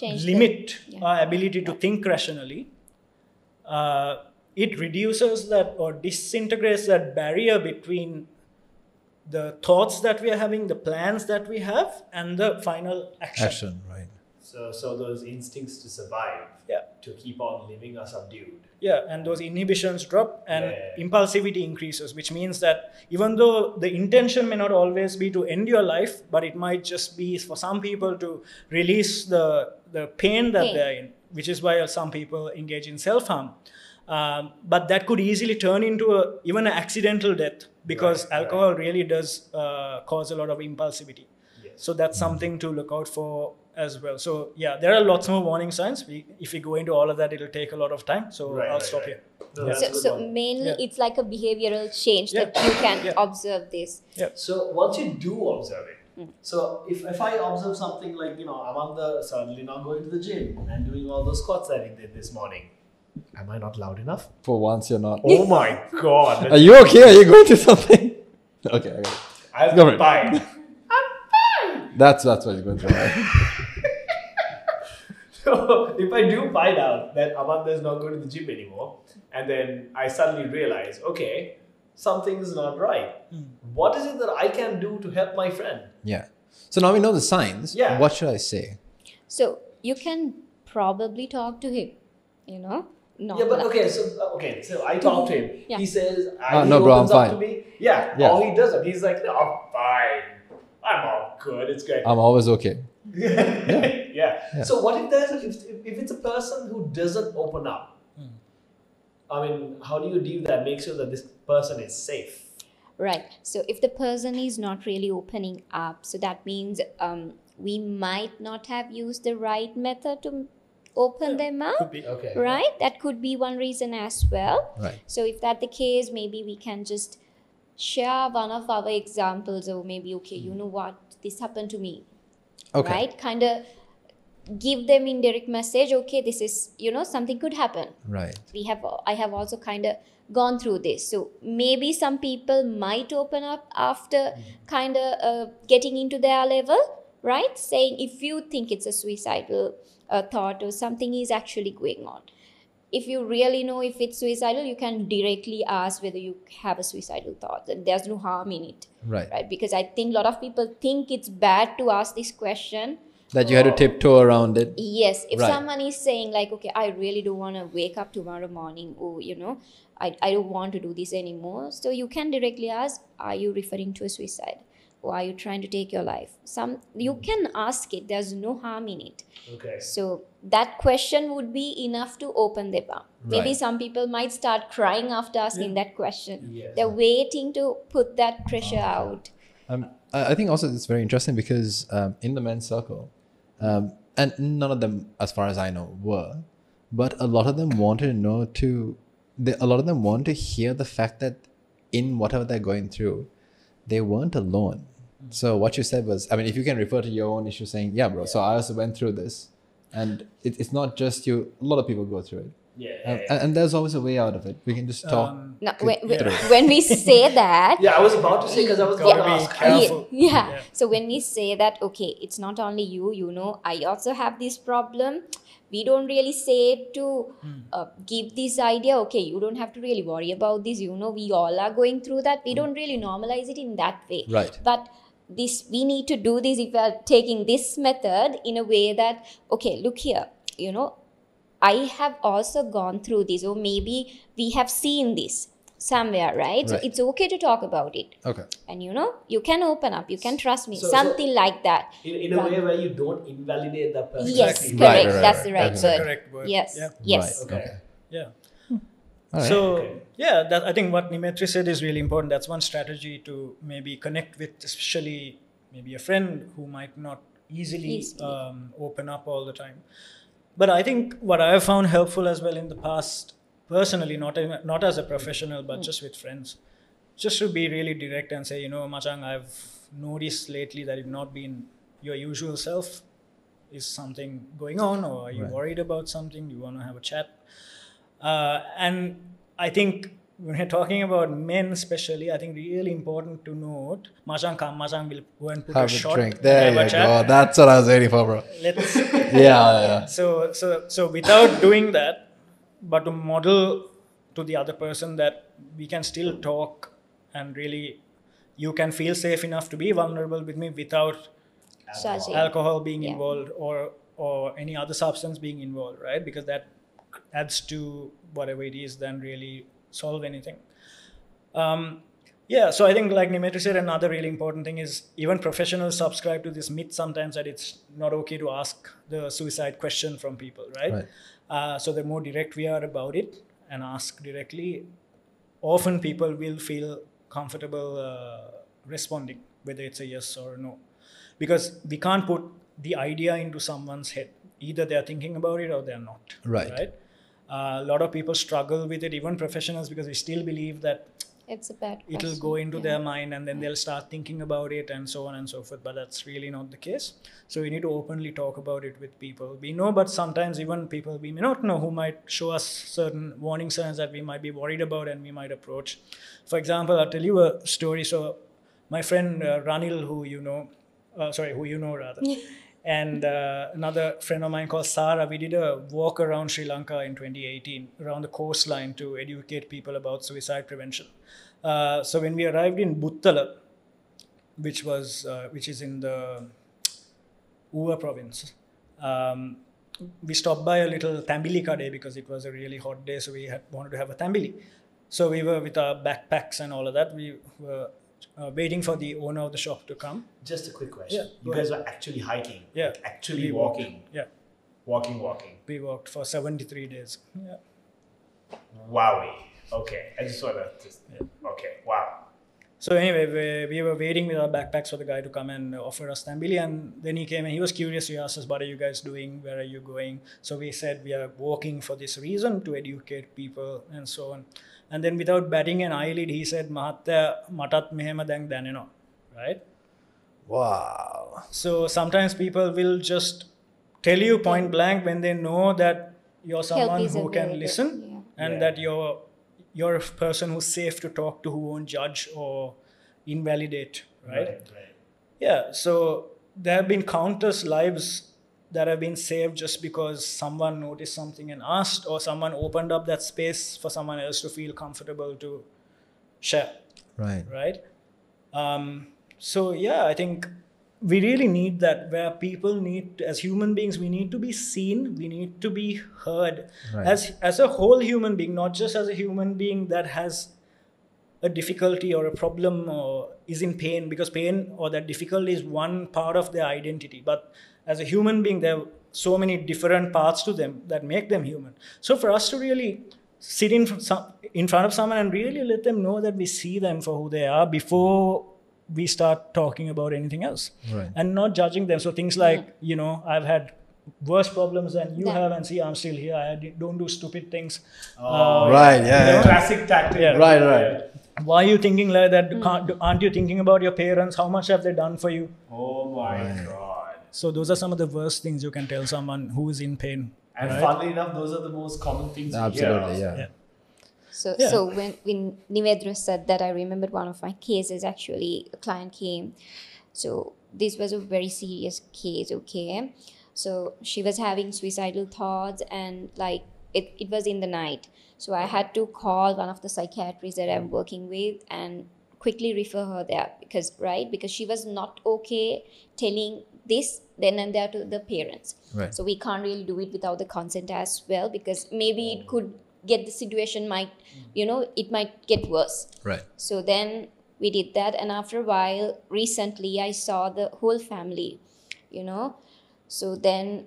limit our ability to think rationally, it reduces that or disintegrates that barrier between the thoughts that we are having, the plans that we have, and the final action. Right. So those instincts to survive, to keep on living are subdued. Yeah, and those inhibitions drop and impulsivity increases, which means that even though the intention may not always be to end your life, but it might just be for some people to release the pain that they're in, which is why some people engage in self-harm. But that could easily turn into even an accidental death because alcohol really does cause a lot of impulsivity. Yes. So that's something to look out for as well. So yeah, there are lots more warning signs. If we go into all of that, it'll take a lot of time. So I'll stop here. No, So mainly it's like a behavioral change that you can observe this. Yeah. So once you do observe it, so if I observe something like, Amanda suddenly not going to the gym and doing all those squats that he did this morning, am I not loud enough? For once, you're not. Oh my God. Are you okay? Are you going to something? Okay. I've Go for been it. fine. That's what you're going through. Right? So if I do find out that Amanda is not going to the gym anymore, and then I suddenly realize, okay, something's not right. What is it that I can do to help my friend? Yeah. So now we know the signs. Yeah. What should I say? So you can probably talk to him, Yeah, but so I talk to him. Yeah. He says, no, he bro, opens I'm up fine. to me. Yeah. All he does, he's like, no, I'm fine. I'm all good. It's great. I'm always okay. Yeah. So what if it's a person who doesn't open up? I mean, how do you make sure that this person is safe? Right. So if the person is not really opening up, so that means we might not have used the right method to open them up. Could be. Okay. Right? That could be one reason as well. Right. So if that's the case, maybe we can just share one of our examples, or maybe, okay, you know what, this happened to me. Okay. Right? Kind of give them indirect message, okay, this is, something could happen. Right. I have also kind of gone through this. So maybe some people might open up after kind of getting into their level, right? Saying if you think it's a suicidal thought or something is actually going on. If you really know if it's suicidal, you can directly ask whether you have a suicidal thought. And there's no harm in it. Right. Because I think a lot of people think it's bad to ask this question. That you had to tiptoe around it. Yes. If Right. someone is saying like, okay, I really don't want to wake up tomorrow morning, or, I don't want to do this anymore. So you can directly ask, are you referring to a suicide? Or are you trying to take your life? You can ask it. There's no harm in it. Okay. So that question would be enough to open them up. Maybe Right. some people might start crying after asking that question. Yes. They're waiting to put that pressure out. I think also it's very interesting because in the men's circle, and none of them, as far as I know, were, but a lot of them wanted a lot of them want to hear the fact that in whatever they're going through, they weren't alone. So what you said was, I mean, if you can refer to your own issue saying, yeah, bro, so I also went through this, and it's not just you, a lot of people go through it. And there's always a way out of it. We can just talk. Now, when we say that, Yeah, I was about to say because I was going to Gotta be ask. careful. yeah. So when we say that, okay, it's not only you, I also have this problem. We don't really say to give this idea, okay, you don't have to really worry about this. We all are going through that. We don't really normalize it in that way. Right. But we need to do this if we are taking this method in a way that, okay, look here, I have also gone through this, or maybe we have seen this. somewhere, right? So Right. it's okay to talk about it. Okay. And you can open up, you can trust me, something like that. In a way where you don't invalidate that person. Yes, Exactly. correct. Right, right, That's right. the right That's word. the correct word. Yes, Yeah. yes. Right. Okay. Yeah. All right. So Okay. yeah, that I think what Nimetri said is really important. That's one strategy to maybe connect with, especially maybe a friend who might not easily. Open up all the time. But I think what I have found helpful as well in the past, personally, not as a professional, but just with friends, just to be really direct and say, Machang, I've noticed lately that you've not been your usual self. Is something going on, or are you Right. worried about something? You want to have a chat? And I think when we're talking about men especially, I think really important to note, Machang will go and put Have a a shot. drink. There have a you chat. go. That's what I was waiting for, bro. Let's Yeah. so without doing that, but to model to the other person that we can still talk and really you can feel safe enough to be vulnerable with me without Judging. alcohol being Yeah. involved or any other substance being involved, right? Because that adds to whatever it is than really solve anything. So I think like Nimetri said, another really important thing is even professionals subscribe to this myth sometimes that it's not okay to ask the suicide question from people, right? So the more direct we are about it and ask directly, often people will feel comfortable responding, whether it's a yes or a no. Because we can't put the idea into someone's head. Either they're thinking about it or they're not. Right. A lot of people struggle with it, even professionals, because we still believe that It's a bad question. it'll go into their mind and then they'll start thinking about it and so on and so forth. But that's really not the case. So we need to openly talk about it with people. We know, but sometimes even people we may not know who might show us certain warning signs that we might be worried about and we might approach. For example, I'll tell you a story. So my friend Ranil, who you know rather, and another friend of mine called Sara, we did a walk around Sri Lanka in 2018 around the coastline to educate people about suicide prevention. So when we arrived in Buttala, which is in the Uva province, we stopped by a little tambili kade because it was a really hot day, so we wanted to have a tambili. So we were with our backpacks and all of that. We were waiting for the owner of the shop to come. Just a quick question. Yeah, You go guys were actually hiking. Yeah. Like actually We walked. walking. Yeah, Walking. we walked for 73 days. Yeah. Wowie. Okay. I just want to okay. Wow. So anyway, we were waiting with our backpacks for the guy to come and offer us tambili, and then he came and he was curious. He asked us, "What are you guys doing? Where are you going?" So we said we are walking for this reason, to educate people and so on. And then without batting an eyelid, he said, "Mahathya matat mehema dang daneno," right? Wow. So sometimes people will just tell you point blank when they know that you're someone is who can available. listen Yeah. and that you're a person who's safe to talk to, who won't judge or invalidate, right? Yeah, so there have been countless lives that have been saved just because someone noticed something and asked, or someone opened up that space for someone else to feel comfortable to share, Right. so yeah, I think we really need that, where people need, as human beings, we need to be seen, we need to be heard Right. as a whole human being, not just as a human being that has a difficulty or a problem or is in pain, because pain or that difficulty is one part of their identity. But as a human being, there are so many different parts to them that make them human. So for us to really sit in front of someone and really let them know that we see them for who they are before we start talking about anything else, Right. and not judging them. So things like, I've had worse problems than you Yeah. have, and see, I'm still here. I don't do stupid things. Right. Yeah. Classic tactic. Yeah. Right. Why are you thinking like that? Aren't you thinking about your parents? How much have they done for you? Oh my god. So those are some of the worst things you can tell someone who is in pain. And right? funnily enough, those are the most common things we hear. Absolutely. Yeah. Yeah. So, Yeah. so when Nivedra said that, I remembered one of my cases. Actually, a client came. So this was a very serious case. Okay, so she was having suicidal thoughts, and like it was in the night. So I had to call one of the psychiatrists that I'm working with and quickly refer her there because she was not okay telling this then and there to the parents. Right. So we can't really do it without the consent as well, because maybe it could get the situation might, it might get worse. Right. So then we did that, and after a while, recently I saw the whole family, so then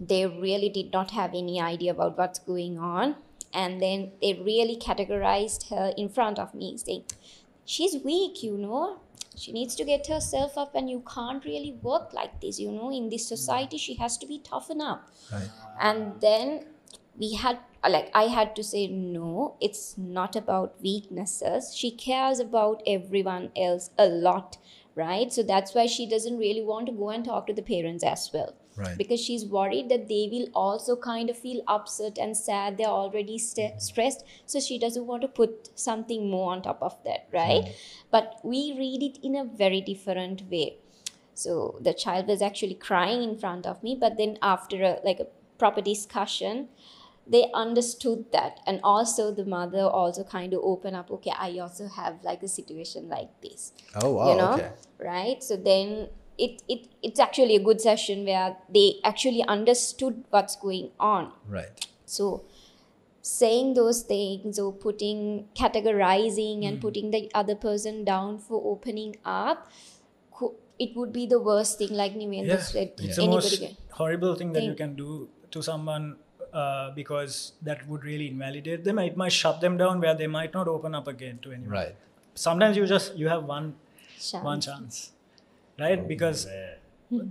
they really did not have any idea about what's going on, and then they really categorized her in front of me, saying, she's weak, she needs to get herself up, and you can't really work like this, in this society she has to be toughened up. Right. And then I had to say, no, it's not about weaknesses. She cares about everyone else a lot, right? So that's why she doesn't really want to go and talk to the parents as well. Right. Because she's worried that they will also kind of feel upset and sad. They're already stressed. So she doesn't want to put something more on top of that, right? But we read it in a very different way. So the child was actually crying in front of me, but then after a proper discussion, they understood that. And also the mother also kind of opened up, okay, I also have like a situation like this. Oh, wow. Okay. Right? So then it's actually a good session where they actually understood what's going on. Right. So saying those things or categorizing and putting the other person down for opening up, it would be the worst thing, like Nivendra said. It's the most horrible thing that you can do to someone, because that would really invalidate them. It might shut them down where they might not open up again to anyone. Right. Sometimes you have one chance, right? Because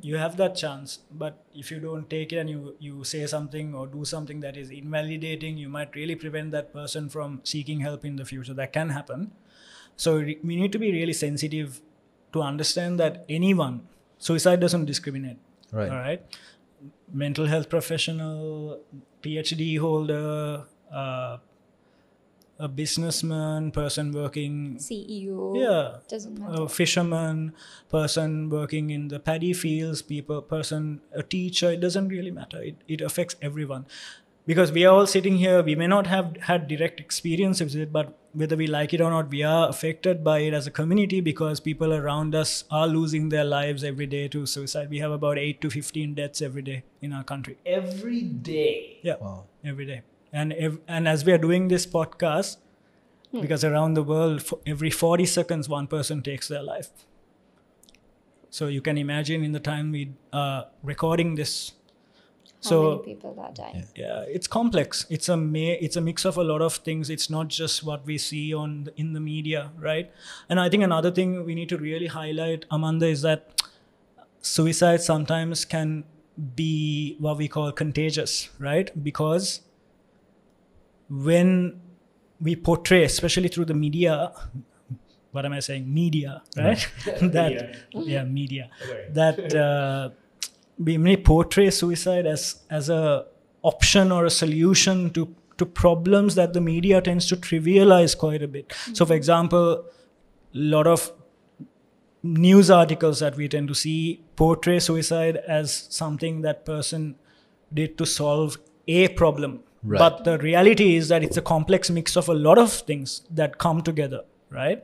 you have that chance, but if you don't take it and you say something or do something that is invalidating, you might really prevent that person from seeking help in the future. That can happen. So we need to be really sensitive to understand that suicide doesn't discriminate. Right. All right. Mental health professional, PhD holder, a businessman, person working, CEO, doesn't matter. A fisherman, person working in the paddy fields, a teacher, it doesn't really matter. It affects everyone. Because we are all sitting here, we may not have had direct experience with it, but whether we like it or not, we are affected by it as a community because people around us are losing their lives every day to suicide. We have about 8 to 15 deaths every day in our country. Every day? Yeah, wow. Every day. And as we are doing this podcast, because around the world, every 40 seconds, one person takes their life. So you can imagine in the time we are recording this, how many people are dying. Yeah, it's complex. It's a mix of a lot of things. It's not just what we see in the media, right? And I think another thing we need to really highlight, Amanda, is that suicide sometimes can be what we call contagious, right? Because when we portray, especially through the media, what am I saying? Media, right? Media. That we may portray suicide as a option or a solution to problems that the media tends to trivialize quite a bit. So, for example, a lot of news articles that we tend to see portray suicide as something that person did to solve a problem. Right. But the reality is that it's a complex mix of a lot of things that come together, right?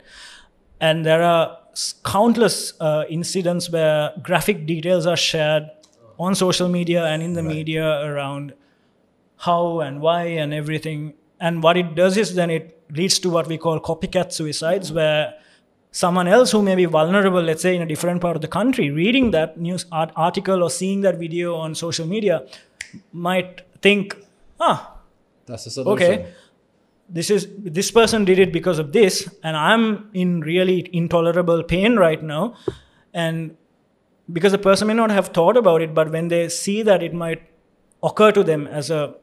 And there are countless incidents where graphic details are shared on social media and in the media around how and why and everything. And what it does is then it leads to what we call copycat suicides, where someone else who may be vulnerable, let's say in a different part of the country, reading that news article or seeing that video on social media might think, that's a solution. Okay, this person did it because of this, and I'm in really intolerable pain right now. And because the person may not have thought about it, but when they see that, it might occur to them as a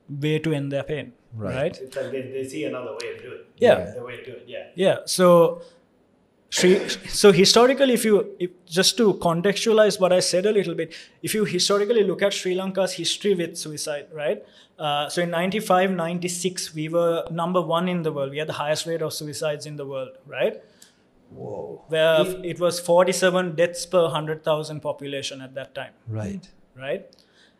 way to end their pain. Right? It's like they see another way to do it. Yeah. The way to do it, yeah. Yeah. So historically, if just to contextualize what I said a little bit, if you historically look at Sri Lanka's history with suicide, right? So in 95, 96, we were number 1 in the world. We had the highest rate of suicides in the world, right? Whoa. Where it was 47 deaths per 100,000 population at that time. Right. Right?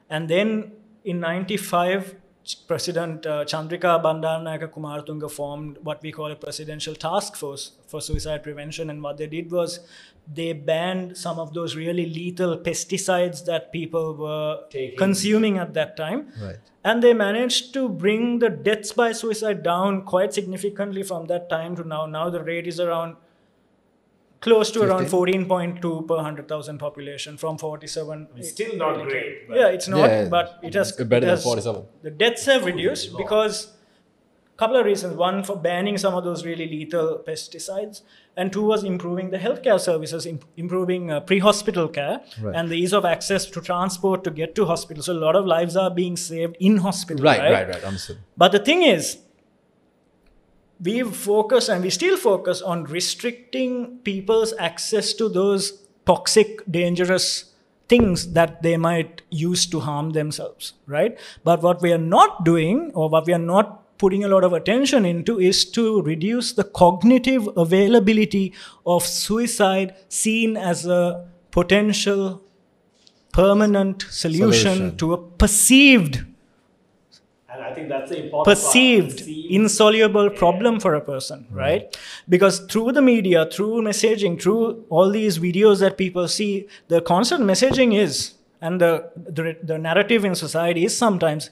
And then in 95, President Chandrika Bandaranaike Kumaratunga formed what we call a presidential task force for suicide prevention. And what they did was they banned some of those really lethal pesticides that people were consuming at that time. Right. And they managed to bring the deaths by suicide down quite significantly from that time to now. Now the rate is around close to 15? around 14.2 per 100,000 population from 47. It's still not great. Yeah, it's not, Yeah, but it has better it than has- 47. The deaths have reduced because couple of reasons. One, for banning some of those really lethal pesticides, and two was improving the healthcare services, improving pre-hospital care, Right. and the ease of access to transport to get to hospital. So a lot of lives are being saved in hospital. Right. Understood. But the thing is, we've focused and we still focus on restricting people's access to those toxic, dangerous things that they might use to harm themselves, right? But what we are not doing, or what we are not putting a lot of attention into, is to reduce the cognitive availability of suicide seen as a potential permanent solution to a perceived And I think that's the important perceived insoluble problem for a person, right? Because through the media, through messaging, through all these videos that people see, the constant messaging is, and the narrative in society is sometimes,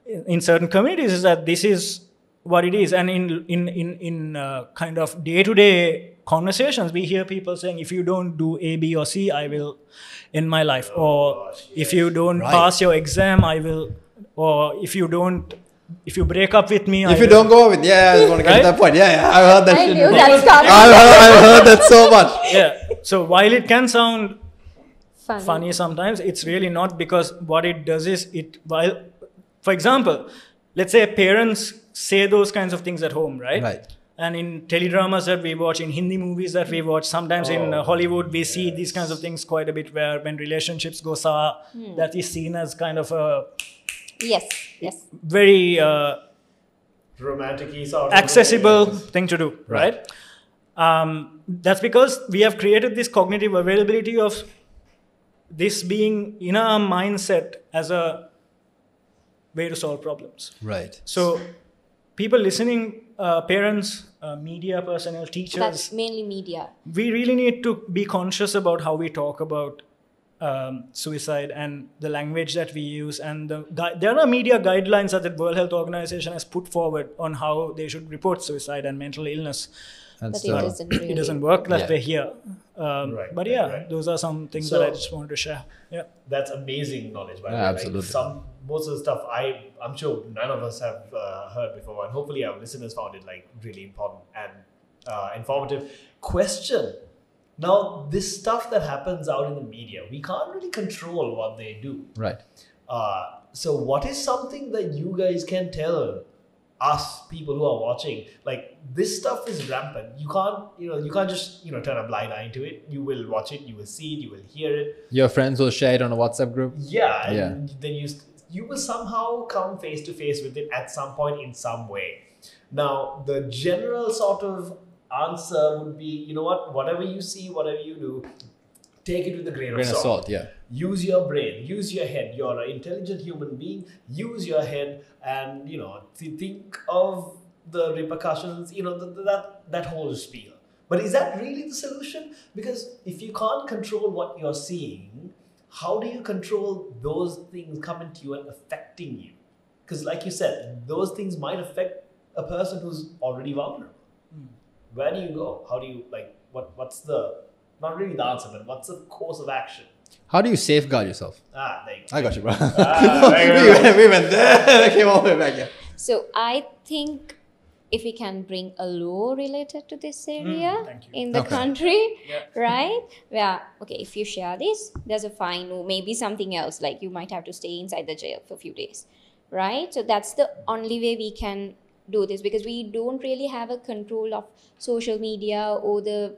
in certain communities, is that this is what it is. And in kind of day-to-day conversations, we hear people saying, if you don't do A, B, or C, I will end my life. Or if you don't pass your exam, I will... Or if you break up with me, If you don't go with, I just want to get to that point. I've heard that I shit. knew before. that's coming. I've heard that so much. Yeah. So while it can sound Funny. funny sometimes, it's really not, because what it does is for example, let's say parents say those kinds of things at home, right? Right. And in teledramas that we watch, in Hindi movies that we watch, sometimes in Hollywood, we see these kinds of things quite a bit, where when relationships go sour, that is seen as kind of a Yes. very romantic-y sort of accessible thing to do, right? That's because we have created this cognitive availability of this being in our mindset as a way to solve problems. Right. So people listening, parents, media personnel, teachers, That's mainly media. we really need to be conscious about how we talk about suicide and the language that we use. And there are media guidelines that the World Health Organization has put forward on how they should report suicide and mental illness. And But still, it doesn't really. It doesn't work that Yeah. way here. But those are some things that I just wanted to share. Yeah. That's amazing knowledge, by the way. Absolutely. Like most of the stuff I'm sure none of us have heard before, and hopefully our listeners found it really important and informative. Question. Now, this stuff that happens out in the media, we can't really control what they do. right. So what is something that you guys can tell us, people who are watching? Like, this stuff is rampant. You can't just turn a blind eye to it. You will watch it, you will see it, you will hear it. Your friends will share it on a WhatsApp group. Yeah, and then you will somehow come face to face with it at some point in some way. Now, the general sort of answer would be, you know what, whatever you see, whatever you do, take it with a grain of salt. Yeah. Use your brain, use your head. You're an intelligent human being. Use your head, and think of the repercussions. That whole spiel. But is that really the solution? Because if you can't control what you're seeing, how do you control those things coming to you and affecting you? Because, like you said, those things might affect a person who's already vulnerable. Where do you go? How do you what's the, not really the answer, but what's the course of action? How do you safeguard yourself? There you go. I got you, bro. Very we went there. Came all the way back here. So I think if we can bring a law related to this area thank you. in the Okay. country, Yeah. right? Where, okay, if you share this, there's a fine, or maybe something else, like you might have to stay inside the jail for a few days, right? So that's the only way we can do this, because we don't really have a control of social media or the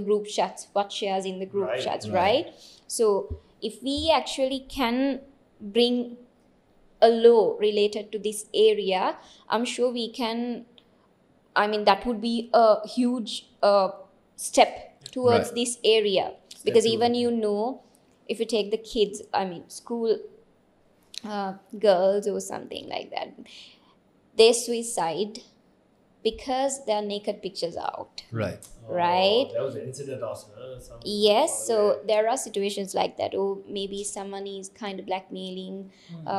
group chats, what shares in the group Right, chats, right. right? So if we actually can bring a law related to this area, I'm sure we can, that would be a huge step towards Right. this area. Because two. even if you take the kids, school girls or something like that, they suicide because their naked pictures are out. Right. Right. There was an incident also. Yes, so there are situations like that, or maybe someone is kind of blackmailing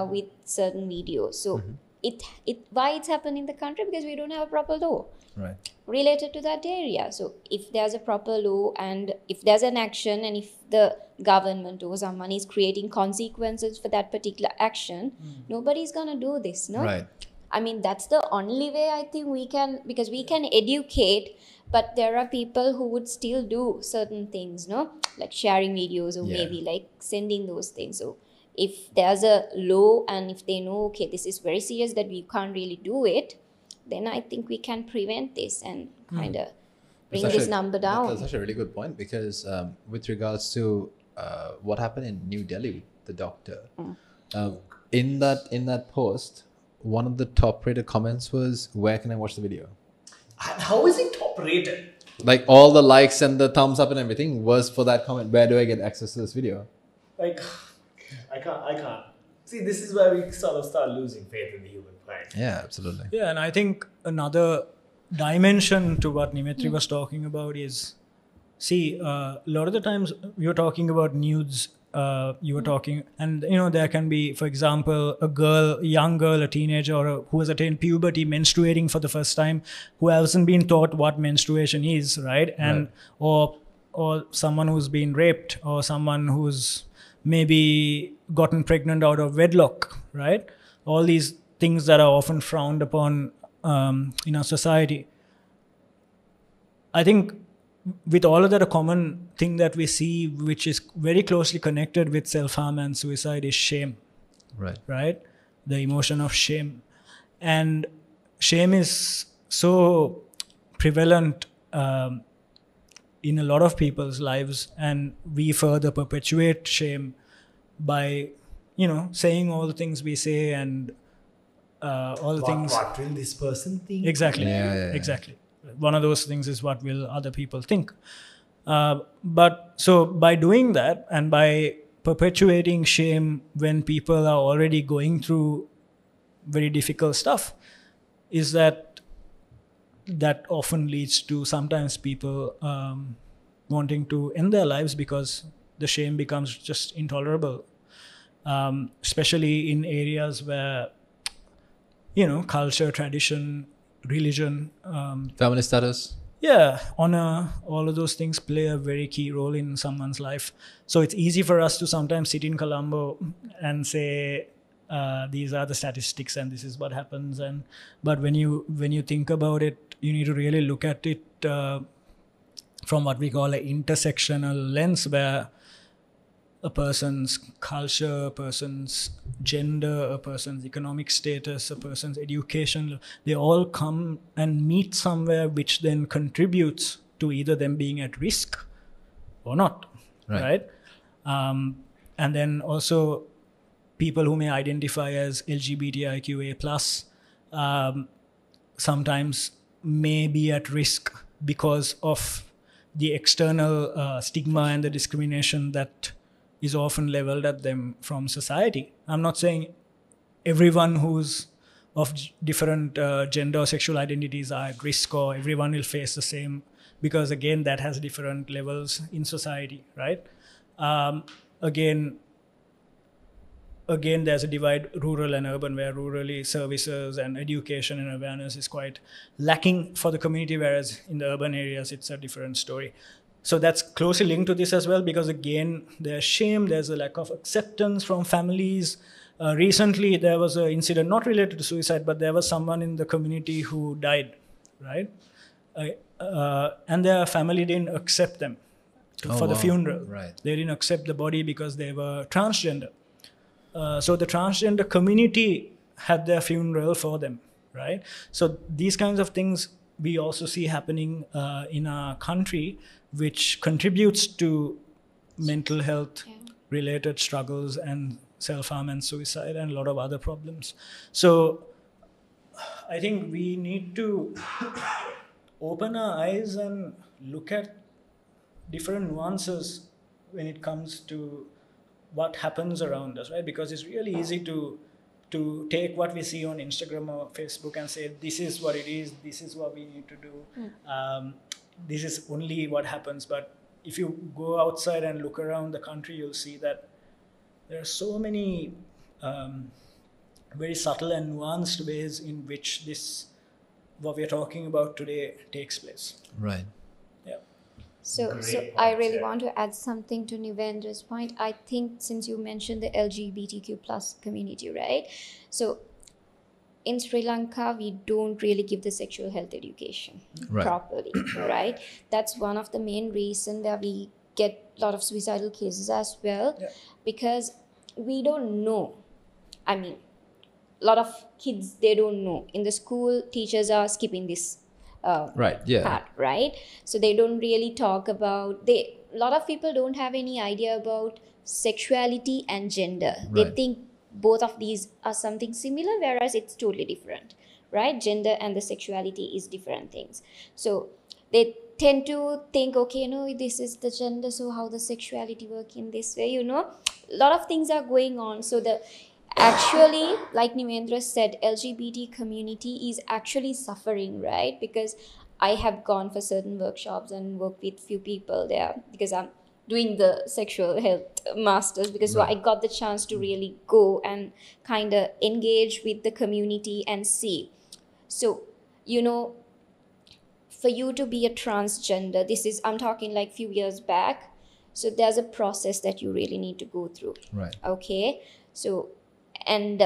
with certain videos. So it why it's happened in the country, because we don't have a proper law Right. related to that area. So if there's a proper law, and if there's an action, and if the government or someone is creating consequences for that particular action, nobody's gonna do this, no? Right. I mean, that's the only way I think we can, because we can educate, but there are people who would still do certain things, no? Like sharing videos, or maybe like sending those things. So if there's a law, and if they know, okay, this is very serious, that we can't really do it, then I think we can prevent this and kind of bring this number down. That's actually a really good point, because with regards to what happened in New Delhi with the doctor, in that post, one of the top rated comments was, "Where can I watch the video?" How is it top rated? Like all the likes and the thumbs up and everything was for that comment. Where do I get access to this video? Like, I can't. See, this is where we sort of start losing faith in the human mind. Yeah, absolutely. Yeah, and I think another dimension to what Nimetri was talking about is, see, a lot of the times you're talking about nudes, you were talking, and there can be, for example, a young girl, a teenager, or who has attained puberty, menstruating for the first time, who hasn't been taught what menstruation is, right? And or someone who's been raped, or someone who's maybe gotten pregnant out of wedlock, right? All these things that are often frowned upon in our society. I think with all of that, a common thing that we see, which is very closely connected with self-harm and suicide, is shame. Right? The emotion of shame. And shame is so prevalent in a lot of people's lives, and we further perpetuate shame by, saying all the things we say, and all the things. What will this person think? Exactly. Exactly. One of those things is, what will other people think? But so by doing that, and by perpetuating shame when people are already going through very difficult stuff, is that often leads to sometimes people wanting to end their lives, because the shame becomes just intolerable, especially in areas where, culture, tradition, religion, family status, honor, all of those things play a very key role in someone's life. So it's easy for us to sometimes sit in Colombo and say, these are the statistics and this is what happens, but when you think about it, you need to really look at it from what we call an intersectional lens, where a person's culture, a person's gender, a person's economic status, a person's education, they all come and meet somewhere, which then contributes to either them being at risk or not, right? And then also people who may identify as LGBTIQA+, sometimes may be at risk because of the external stigma and the discrimination that is often leveled at them from society. I'm not saying everyone who's of different gender or sexual identities are at risk, or everyone will face the same, because again, that has different levels in society, right? Again, there's a divide, rural and urban, where rurally services and education and awareness is quite lacking for the community, whereas in the urban areas, it's a different story. So that's closely linked to this as well, because again, there's shame, there's a lack of acceptance from families. Recently, there was an incident not related to suicide, but there was someone in the community who died, right? And their family didn't accept them for the funeral. Right. They didn't accept the body because they were transgender. So the transgender community had their funeral for them, right? So these kinds of things we also see happening in our country, which contributes to mental health related struggles and self-harm and suicide and a lot of other problems. So I think we need to open our eyes and look at different nuances when it comes to what happens around us, right? Because it's really easy to take what we see on Instagram or Facebook and say, this is what it is, this is what we need to do. This is only what happens. But if you go outside and look around the country, you'll see that there are so many very subtle and nuanced ways in which what we're talking about today takes place. Right. Yeah. So Great I point, really yeah. want to add something to Nivendra's point. I think since you mentioned the LGBTQ plus community, right? So in Sri Lanka, we don't really give the sexual health education Right. properly, right? That's one of the main reasons that we get a lot of suicidal cases as well, because we don't know. I mean, a lot of kids, they don't know. In the school, teachers are skipping this Right. Yeah. part, right? So they don't really talk about, a lot of people don't have any idea about sexuality and gender. They Right. think both of these are something similar, whereas it's totally different, right? Gender and the sexuality is different things. So they tend to think, okay, this is the gender, so how the sexuality work in this way, a lot of things are going on. So actually, like Nivendra said, LGBT community is actually suffering, right? Because I have gone for certain workshops and worked with few people there, because I'm doing the sexual health masters, because so I got the chance to really go and kind of engage with the community and see. So, for you to be a transgender, I'm talking like few years back. So there's a process that you really need to go through. Right. Okay. So, and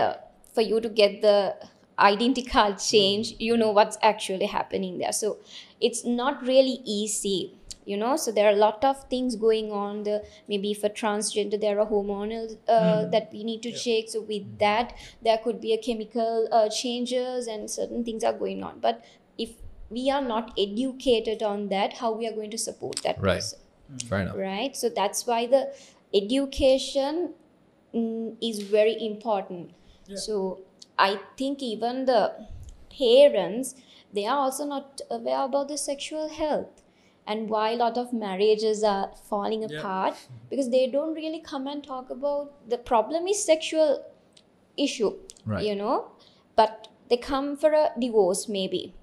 for you to get the identity card change, what's actually happening there. So it's not really easy, so there are a lot of things going on. Maybe for transgender, there are hormonal that we need to check. So with that, there could be a chemical changes and certain things are going on. But if we are not educated on that, how we are going to support that Right. person? Fair enough. Right. So that's why the education is very important. So I think even the parents, they are also not aware about the sexual health, and why a lot of marriages are falling apart, because they don't really come and talk about the problem is sexual issue, Right. but they come for a divorce maybe.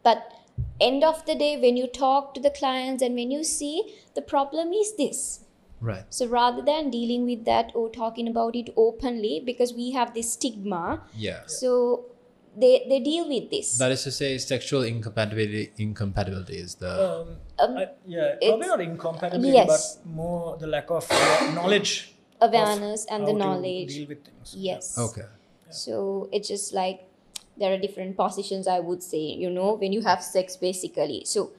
But end of the day, when you talk to the clients and when you see the problem is this. Right. So rather than dealing with that or talking about it openly, because we have this stigma, Yeah. so they deal with this. That is to say, sexual incompatibility is the Probably not incompatibility, yes. but more the lack of knowledge, Awareness of and how the to knowledge. deal with things. Yes. okay. So it's just like there are different positions, I would say, when you have sex basically. So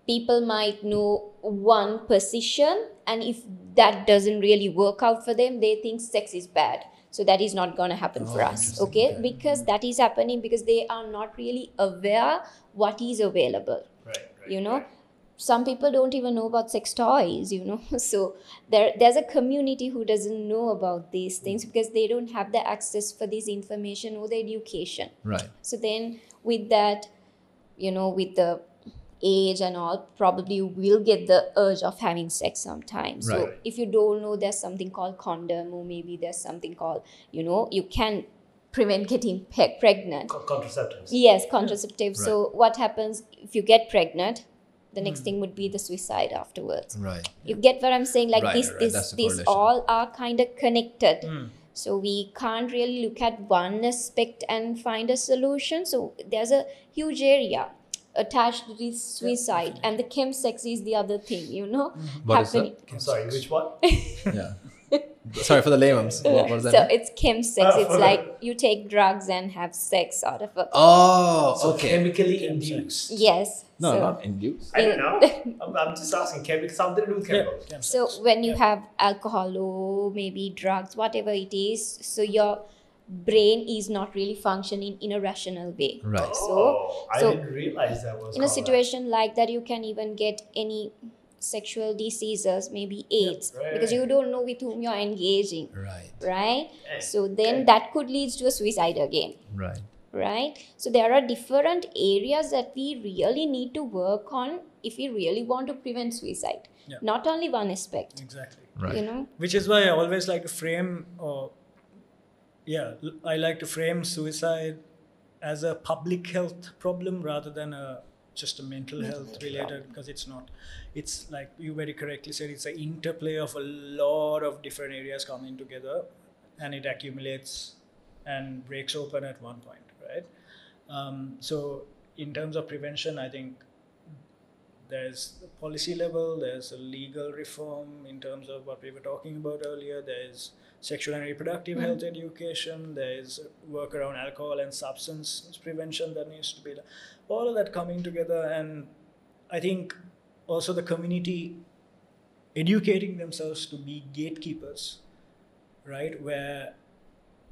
people might know one position, and if that doesn't really work out for them, they think sex is bad. So that is not going to happen for us, okay? Because that is happening because they are not really aware what is available. Right. Some people don't even know about sex toys, So there's a community who doesn't know about these things because they don't have the access for this information or the education. Right. So then with that, with the age and all, probably you will get the urge of having sex sometimes. So Right. if you don't know, there's something called condom, or maybe there's something called, you can prevent getting pregnant. Contraceptives. Yes, contraceptive. Right. So what happens if you get pregnant? The next thing would be the suicide afterwards. Right. You get what I'm saying? Like Right, this, right. this, That's the this correlation. all are kind of connected. So we can't really look at one aspect and find a solution. So there's a huge area attached to this suicide, and the chemsex is the other thing, What is happening. I'm sorry, which one? Yeah. Sorry for the layman's. What does that So mean? it's chemsex. It's like you take drugs and have sex out of a. Oh, So okay. chemically induced. Yes. No, so, not induced. I don't know. I'm just asking. Something to do with chemicals. So when you have alcohol or maybe drugs, whatever it is, so your brain is not really functioning in a rational way. Right. Oh, I so didn't realize that was in a called situation like that, you can even get any sexual diseases, maybe AIDS, right, because you don't know with whom you're engaging, Right. right? Yeah. So then that could lead to a suicide again, Right. right? So there are different areas that we really need to work on if we really want to prevent suicide. Yeah. Not only one aspect. Exactly. Right. You know? Which is why I always like to frame, I like to frame suicide as a public health problem rather than just a mental health related, because it's not. It's like you very correctly said, it's an interplay of a lot of different areas coming together, and it accumulates and breaks open at one point, right? So in terms of prevention, I think there's the policy level, there's a legal reform in terms of what we were talking about earlier, there's sexual and reproductive health education, there's work around alcohol and substance prevention that needs to be done. All of that coming together, and I think also the community educating themselves to be gatekeepers, right?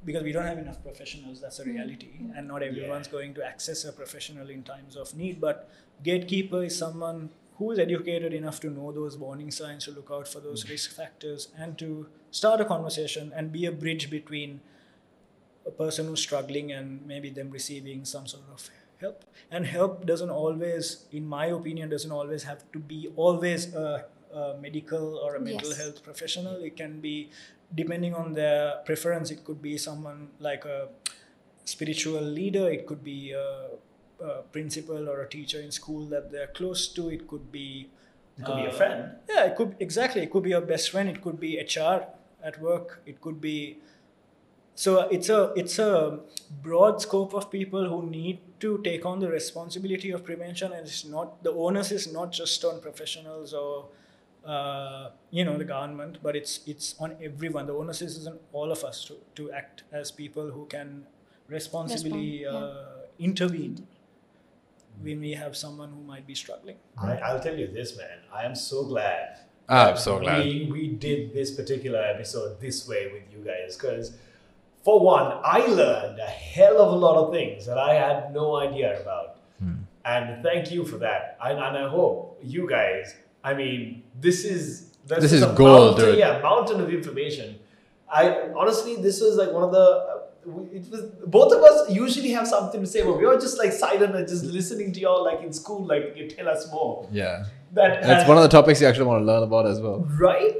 Because we don't have enough professionals, that's a reality, and not everyone's going to access a professional in times of need, but gatekeeper is someone who is educated enough to know those warning signs, to look out for those risk factors, and to start a conversation and be a bridge between a person who's struggling and maybe them receiving some sort of help. And help doesn't always, in my opinion, doesn't always have to be always a medical or a mental health professional. It can be, depending on their preference, it could be someone like a spiritual leader, it could be a principal or a teacher in school that they're close to, it could be a friend. Yeah, it could be your best friend, it could be HR at work, it could be, so it's a broad scope of people who need to take on the responsibility of prevention, and it's not, the onus is not just on professionals or the government, but it's on everyone. The onus is on all of us to act as people who can responsibly intervene when we have someone who might be struggling. I'll tell you this, man. I am so glad. I'm so glad. We did this particular episode this way with you guys, because for one, I learned a hell of a lot of things that I had no idea about. And thank you for that. And I hope you guys, I mean, this is gold, mountain, dude. Mountain of information. Honestly, this was like one of the, both of us usually have something to say, but we were just like silent and just listening to y'all like in school, like you tell us more. Yeah. That's one of the topics you actually want to learn about as well. Right?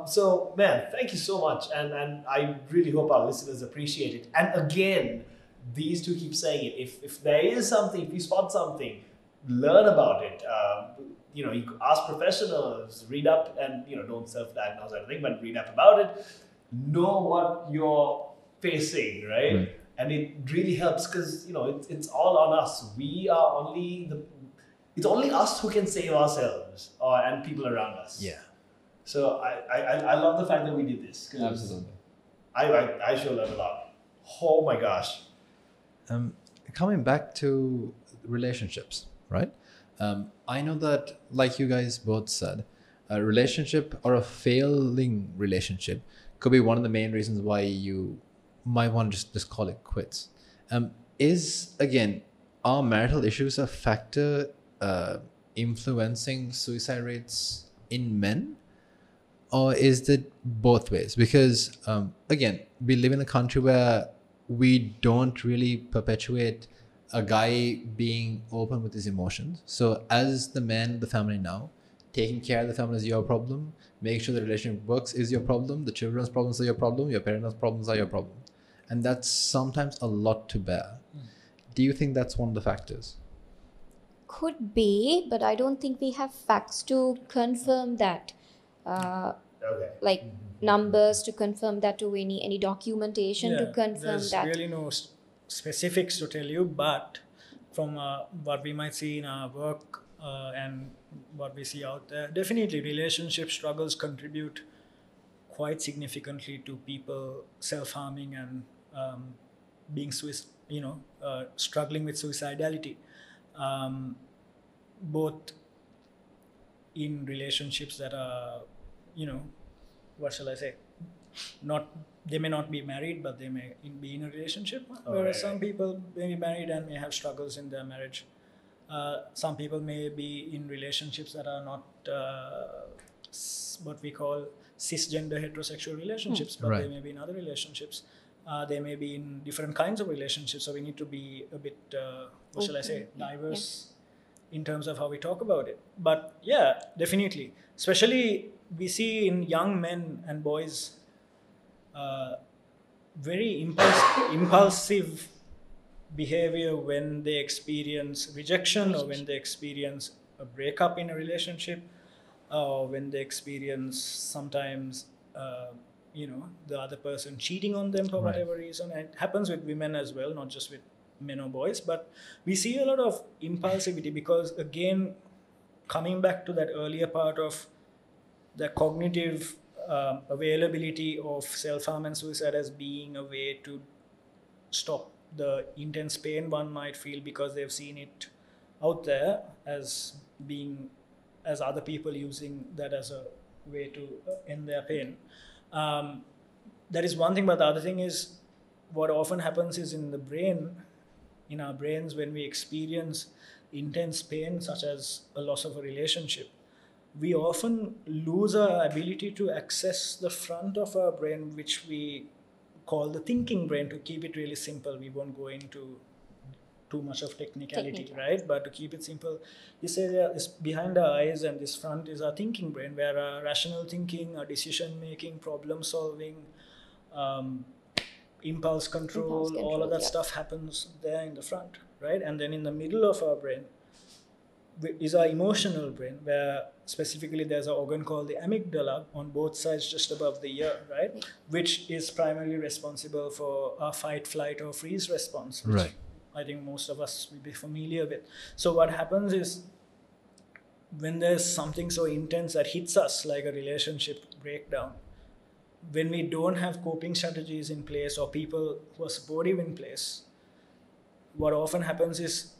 So, man, thank you so much. And I really hope our listeners appreciate it. And again, these two keep saying it. If there is something, if you spot something, learn about it. You could ask professionals, read up, and, don't self-diagnose or anything, but read up about it. Know what you're facing, right? And it really helps because, it's all on us. It's only us who can save ourselves and people around us. Yeah. So I love the fact that we did this. Absolutely. I sure learned a lot. Oh my gosh. Coming back to relationships, right? I know that, like you guys both said, a relationship or a failing relationship could be one of the main reasons why you might want to just call it quits. Are marital issues a factor influencing suicide rates in men? Or is it both ways? Because, we live in a country where we don't really perpetuate a guy being open with his emotions. So as the man of the family now, taking care of the family is your problem. Make sure the relationship works is your problem. The children's problems are your problem. Your parents' problems are your problem. And that's sometimes a lot to bear. Do you think that's one of the factors? Could be, but I don't think we have facts to confirm that. Like numbers to confirm that, to any documentation to confirm that. There's really no specifics to tell you, but from what we might see in our work and what we see out there, definitely relationship struggles contribute quite significantly to people self-harming and being struggling with suicidality, both in relationships that are, what shall I say, they may not be married, but they may be in a relationship. Whereas some people may be married and may have struggles in their marriage. Some people may be in relationships that are not what we call cisgender heterosexual relationships, but they may be in other relationships. They may be in different kinds of relationships. So we need to be a bit, diverse in terms of how we talk about it. But yeah, definitely. Especially we see in young men and boys very impulsive behavior when they experience rejection or when they experience a breakup in a relationship, or when they experience sometimes the other person cheating on them for whatever reason. And it happens with women as well, not just with men or boys. But we see a lot of impulsivity because, again, coming back to that earlier part of the cognitive availability of self-harm and suicide as being a way to stop the intense pain one might feel because they've seen it out there as other people using that as a way to end their pain. That is one thing, but the other thing is what often happens is in our brains, when we experience intense pain, such as a loss of a relationship, we often lose our ability to access the front of our brain, which we call the thinking brain. To keep it really simple, we won't go into too much of technicality, right? But to keep it simple, this area is behind our eyes, and this front is our thinking brain, where our rational thinking, our decision making, problem solving, impulse control, all of that stuff happens there in the front, right? And then in the middle of our brain is our emotional brain, where specifically there's an organ called the amygdala on both sides just above the ear, right? Which is primarily responsible for our fight, flight, or freeze response, which I think most of us will be familiar with. So what happens is when there's something so intense that hits us, like a relationship breakdown, when we don't have coping strategies in place or people who are supportive in place, what often happens is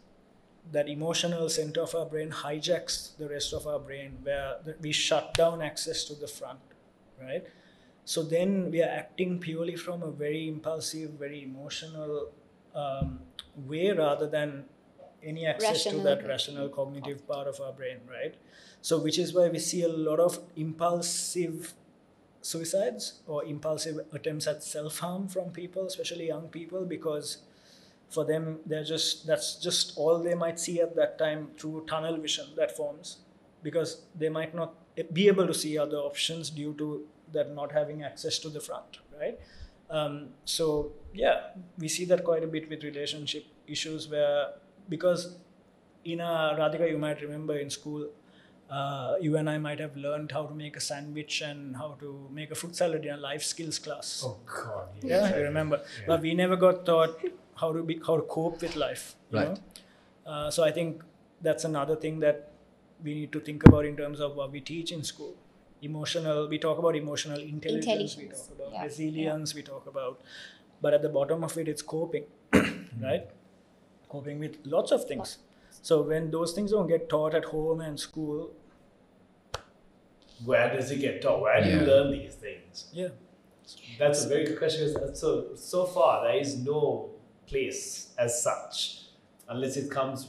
that emotional center of our brain hijacks the rest of our brain, where we shut down access to the front, right? So then we are acting purely from a very impulsive, very emotional way, rather than any access to that rational cognitive part of our brain, right? So which is why we see a lot of impulsive suicides or impulsive attempts at self-harm from people, especially young people, because for them, that's just all they might see at that time through tunnel vision that forms, because they might not be able to see other options due to that not having access to the front, right? So yeah, we see that quite a bit with relationship issues, where because Radhika, you might remember in school, you and I might have learned how to make a sandwich and how to make a fruit salad in a life skills class. Oh God! Yeah, you remember. Yeah. But we never got taught how to cope with life. You know? So I think that's another thing that we need to think about in terms of what we teach in school. We talk about emotional intelligence. We talk about resilience. We talk about, but at the bottom of it, it's coping, right? Coping with lots of things. So when those things don't get taught at home and school, where does it get taught? Where do you learn these things? Yeah, that's a very good question. So far there is no place as such, unless it comes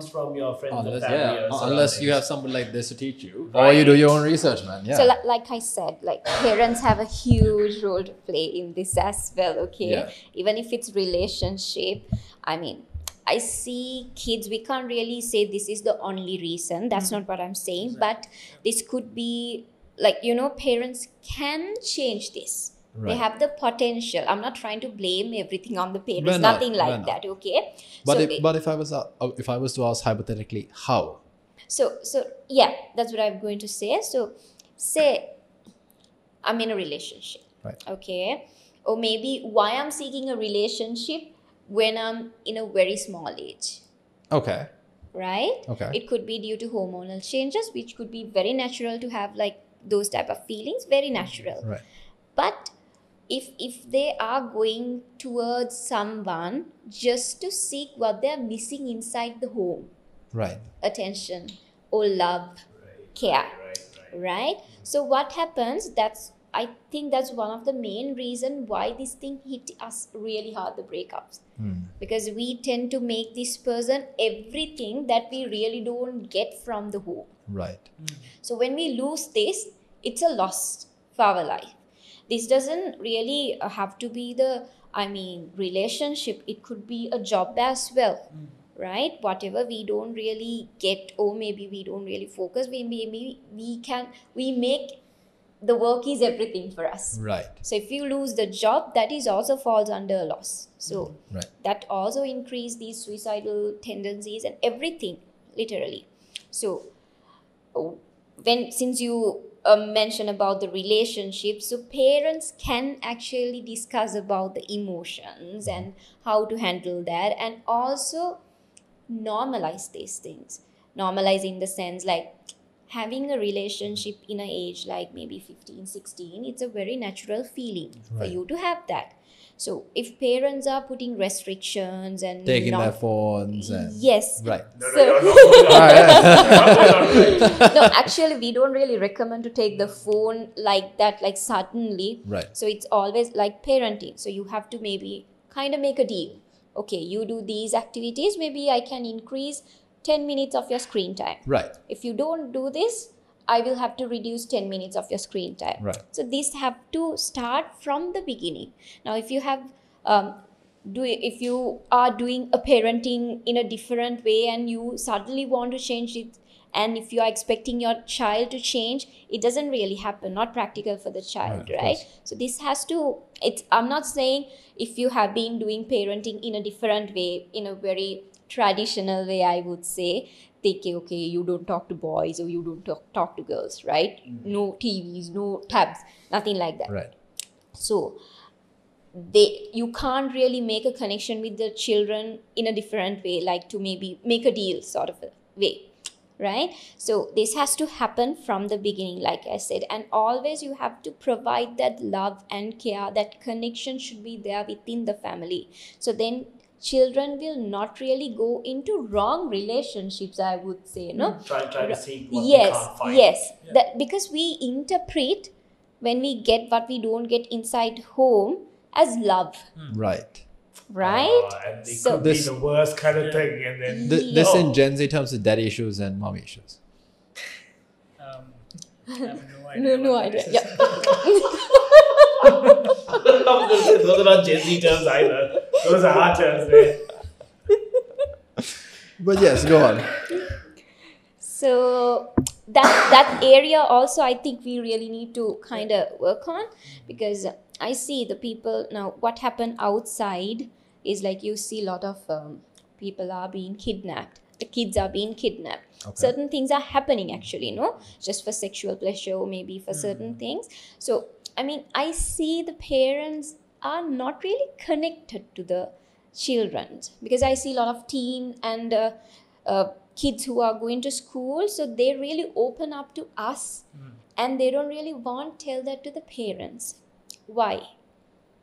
from your friends and family. Unless you have someone like this to teach you, or you do your own research, man. Yeah. So like I said, like parents have a huge role to play in this as well. Okay, even if it's relationship, I mean, I see kids, we can't really say this is the only reason. That's not what I'm saying. But this could be, like, parents can change this. Right. They have the potential. I'm not trying to blame everything on the parents. Nothing like that, okay? But if I was to ask hypothetically, how? So yeah, that's what I'm going to say. So say I'm in a relationship. Right. Okay? Or maybe why I'm seeking a relationship when I'm in a very small age. Okay. Right? Okay. It could be due to hormonal changes, which could be very natural to have, like, those type of feelings, very natural. Right. But if they are going towards someone just to seek what they're missing inside the home, right, attention or love, care, right? So what happens, I think that's one of the main reasons why this thing hit us really hard, the breakups. Because we tend to make this person everything that we really don't get from the home. Right. So when we lose this, it's a loss for our life. This doesn't really have to be relationship. It could be a job as well. right? Whatever we don't really get, or maybe we don't really focus, we make the work is everything for us. Right. So if you lose the job, that is also falls under loss. So Right. that also increase these suicidal tendencies and everything, literally. So since you mention about the relationship, so parents can actually discuss about the emotions and how to handle that, and also normalize these things. Normalize in the sense like having a relationship in an age like maybe 15, 16, it's a very natural feeling for Right. you to have that. So if parents are putting restrictions and Taking not, their phones and yes, right. No, So- you're not putting on. no, actually we don't really recommend to take the phone like that, like suddenly. Right. So it's always like parenting. So you have to maybe kind of make a deal. Okay, you do these activities, maybe I can increase 10 minutes of your screen time. Right. If you don't do this, I will have to reduce 10 minutes of your screen time. Right. So this have to start from the beginning. Now, if you have if you are doing a parenting in a different way and you suddenly want to change it, and if you are expecting your child to change, it doesn't really happen, not practical for the child, Right, of right? course. So this has to, I'm not saying if you have been doing parenting in a different way, in a very traditional way, I would say, okay, you don't talk to boys or you don't talk to girls, right? No TVs, no tabs, nothing like that. Right. So you can't really make a connection with the children in a different way, like to maybe make a deal sort of a way, right? So this has to happen from the beginning, like I said, and always you have to provide that love and care, that connection should be there within the family. So then children will not really go into wrong relationships, I would say, no? Try to see what Yes, they can't find. yes. That, because we interpret when we get what we don't get inside home as love, Right. right? And it So- could be This- the worst kind of thing. And then This Oh. in Gen Z terms is daddy issues and mommy issues. I have no idea. No what idea. this is. Yeah. those are not Gen Z terms either. Those are our terms, man. But yes, go on. So that area also I think we really need to kind of work on, because I see the people now, what happened outside is like you see a lot of people are being kidnapped. The kids are being kidnapped. Okay. Certain things are happening actually, no? Just for sexual pleasure or maybe for certain things. So, I mean, I see the parents are not really connected to the children, because I see a lot of teen and kids who are going to school, so they really open up to us and they don't really want to tell that to the parents. Why?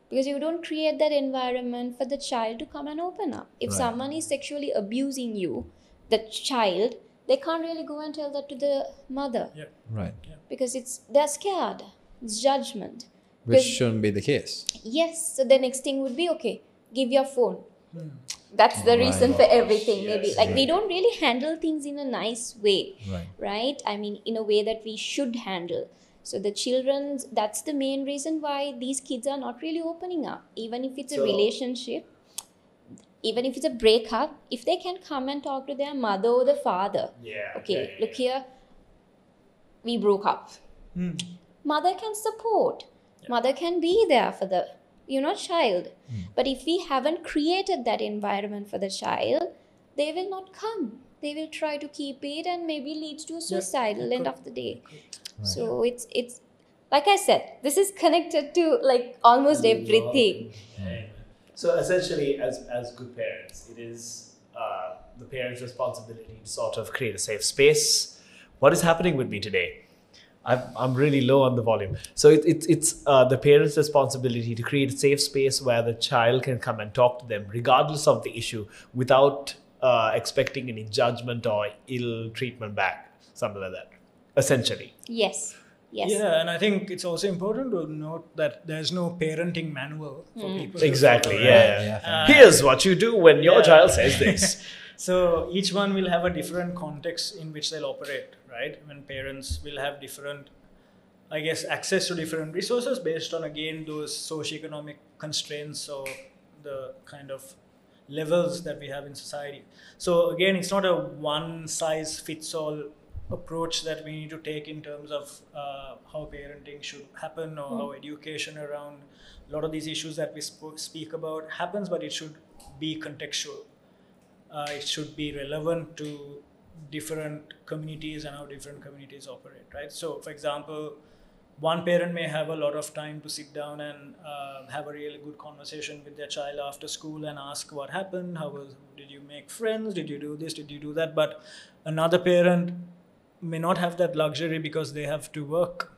Because you don't create that environment for the child to come and open up. If Right. someone is sexually abusing you, the child, they can't really go and tell that to the mother, Right. because they're scared. It's judgment. Which Because- shouldn't be the case. Yes, so the next thing would be, okay, give your phone. That's the reason Right. for everything, maybe. Yes, Like, we right. don't really handle things in a nice way, Right. right? I mean, in a way that we should handle. So the children, that's the main reason why these kids are not really opening up. Even if it's a So- relationship, even if it's a breakup, if they can come and talk to their mother or the father, Yeah. okay, look here, we broke up. Mother can support. Mother can be there for the, child. But if we haven't created that environment for the child, they will not come. They will try to keep it and maybe leads to suicidal end of the day. So it's like I said, this is connected to like almost everything. So essentially, as good parents, it is the parents' responsibility to sort of create a safe space. What is happening with me today? I'm really low on the volume. So it's the parents' responsibility to create a safe space where the child can come and talk to them, regardless of the issue, without expecting any judgment or ill treatment back, something like that. Essentially. Yes. Yes. Yeah, and I think it's also important to note that there's no parenting manual for people. to Exactly. follow, Yeah. right? Here's what you do when your Yeah. child says this. So each one will have a different context in which they'll operate, right? When parents will have different, I guess, access to different resources based on, again, those socioeconomic constraints or the kind of levels that we have in society. So again, it's not a one-size-fits-all approach that we need to take in terms of how parenting should happen or how education around a lot of these issues that we speak about happens, but it should be contextual. It should be relevant to different communities and how different communities operate, right? So, for example, one parent may have a lot of time to sit down and have a really good conversation with their child after school and ask what happened, did you make friends, did you do this, did you do that? But another parent may not have that luxury because they have to work,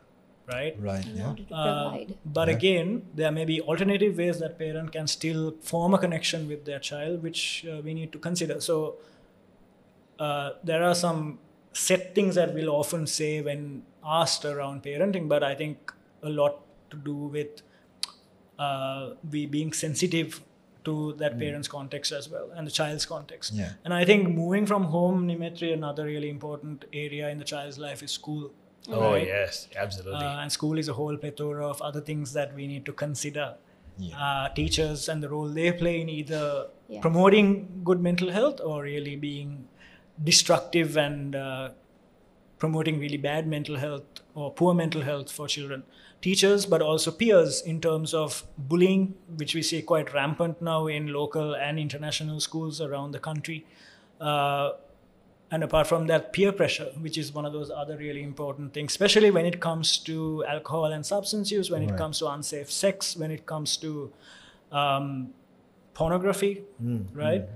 right? Right. Yeah. But again, there may be alternative ways that parent can still form a connection with their child, which we need to consider. So there are some set things that we'll often say when asked around parenting, but I think a lot to do with we being sensitive to that parent's context as well and the child's context. Yeah. And I think moving from home, Nimetri, another really important area in the child's life is school. Oh, right? yes, absolutely. And school is a whole plethora of other things that we need to consider. Teachers and the role they play in either promoting good mental health or really being destructive and promoting really bad mental health or poor mental health for children. Teachers, but also peers in terms of bullying, which we see quite rampant now in local and international schools around the country. And apart from that, peer pressure, which is one of those other really important things, especially when it comes to alcohol and substance use, when it comes to unsafe sex, when it comes to pornography, right?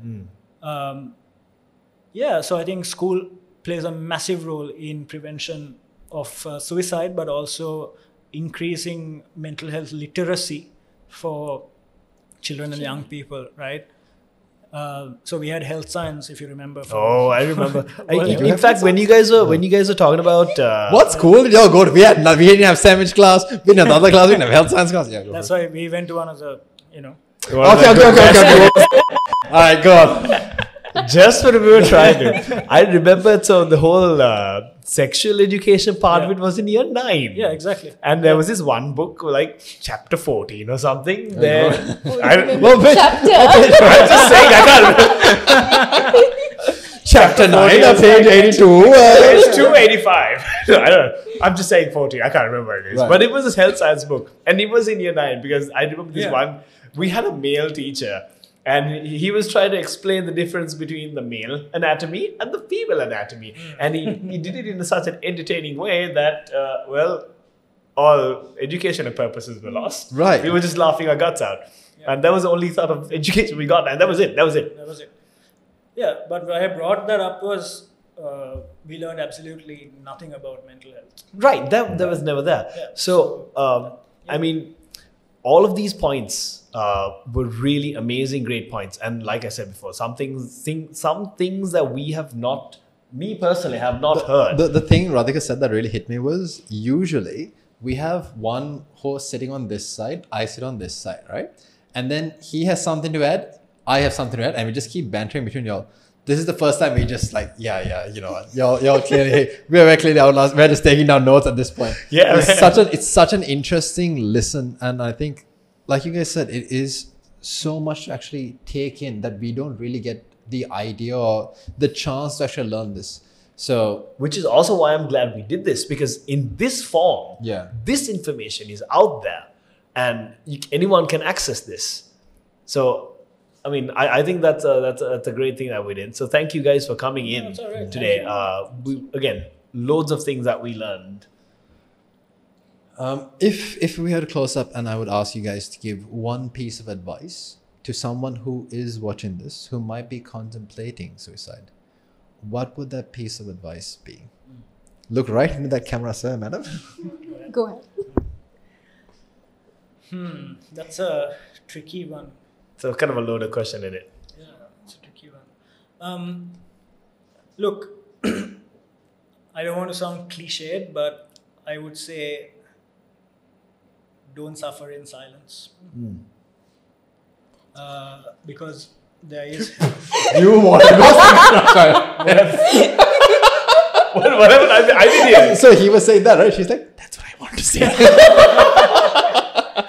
So I think school plays a massive role in prevention of suicide, but also increasing mental health literacy for children and young people, right? So we had health science, if you remember. Oh, I remember. In fact, when you guys were talking about what school did y'all go to? We didn't have sandwich class. We didn't have another class. We didn't have health science class. Yeah, that's why we went to one of the, Okay. All right, go on. Just what we were trying to. I remember, so the whole sexual education part of it was in year 9. Yeah, exactly. And there was this one book, like chapter 14 or something. There, Chapter. I'm just saying, I can't remember. Chapter 9, page 82. Page 285. I don't know. I'm just saying 14. I can't remember what it is. Right. But it was a health science book. And it was in year 9 because I remember this one. We had a male teacher. And he was trying to explain the difference between the male anatomy and the female anatomy. And he did it in such an entertaining way that, all educational purposes were lost. Right. We were just laughing our guts out. Yeah. And that was the only sort of education we got. And that was it. Yeah, but why I brought that up was we learned absolutely nothing about mental health. Right. That was never there. Yeah. So, I mean, all of these points were really amazing, great points. And like I said before, some things that we have not, me personally, have not heard. The thing Radhika said that really hit me was usually we have one host sitting on this side, I sit on this side, right? And then he has something to add, I have something to add, and we just keep bantering between y'all. This is the first time we just like, you know what, y'all clearly, we're clearly out. We're just taking down notes at this point. Yeah, it's such an interesting listen, and I think, like you guys said, it is so much to actually take in that we don't really get the idea or the chance to actually learn this. So, which is also why I'm glad we did this, because in this form, this information is out there, and anyone can access this. So, I mean, I think that's a great thing that we did. So thank you guys for coming in today. Again, loads of things that we learned. If we had a close up and I would ask you guys to give one piece of advice to someone who is watching this, who might be contemplating suicide, what would that piece of advice be? Look right into that camera, sir, madam. Go ahead. That's a tricky one. So kind of a loaded question, isn't it? Yeah, it's a tricky one. Look, I don't want to sound cliched, but I would say don't suffer in silence. Because there is... You want to Whatever, I didn't hear. So he was saying that, right? She's like, that's what I want to say.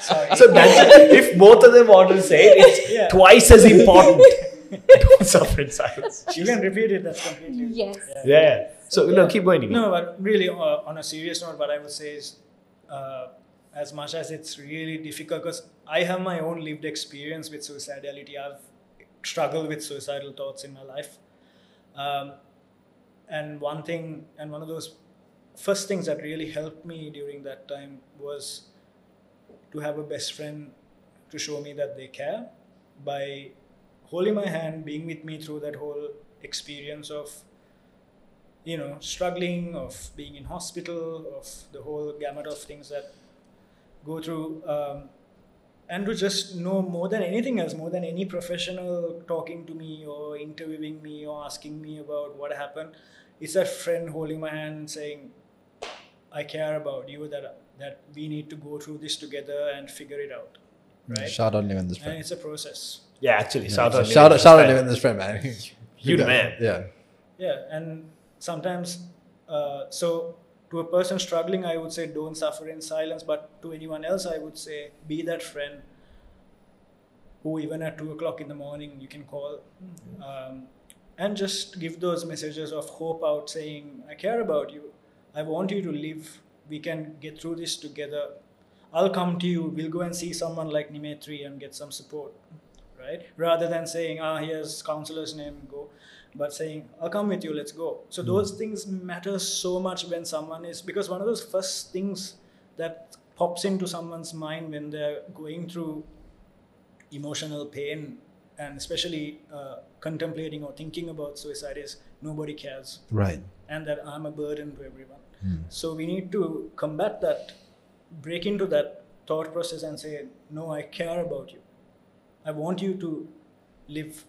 Sorry. So imagine if both of them want to say it, it's twice as important. Don't suffer in silence. You can repeat it. That's completely. Yes. Yeah. So keep going. Nima. No, but really, on a serious note, what I would say is, as much as it's really difficult, because I have my own lived experience with suicidality. I've struggled with suicidal thoughts in my life, and one of those first things that really helped me during that time was to have a best friend to show me that they care by holding my hand, being with me through that whole experience of, struggling, of being in hospital, of the whole gamut of things that go through, and to just know more than anything else, more than any professional talking to me or interviewing me or asking me about what happened, it's that friend holding my hand and saying, I care about you, that we need to go through this together and figure it out. Right? Shout out Nivendra's And friend. it's a process. Yeah, actually, shout out Nivendra's friend, man. You the man. Yeah. Yeah, and sometimes, so to a person struggling, I would say don't suffer in silence, but to anyone else, I would say be that friend who even at 2 o'clock in the morning you can call, and just give those messages of hope out, saying, I care about you. I want you to live. We can get through this together. I'll come to you. We'll go and see someone like Nimetri and get some support, right? Rather than saying, here's counselor's name, go. But saying, I'll come with you, let's go. So those things matter so much when someone is, because one of those first things that pops into someone's mind when they're going through emotional pain, and especially contemplating or thinking about suicide, is nobody cares. Right. And that I'm a burden to everyone. So we need to combat that, break into that thought process and say, no, I care about you. I want you to live.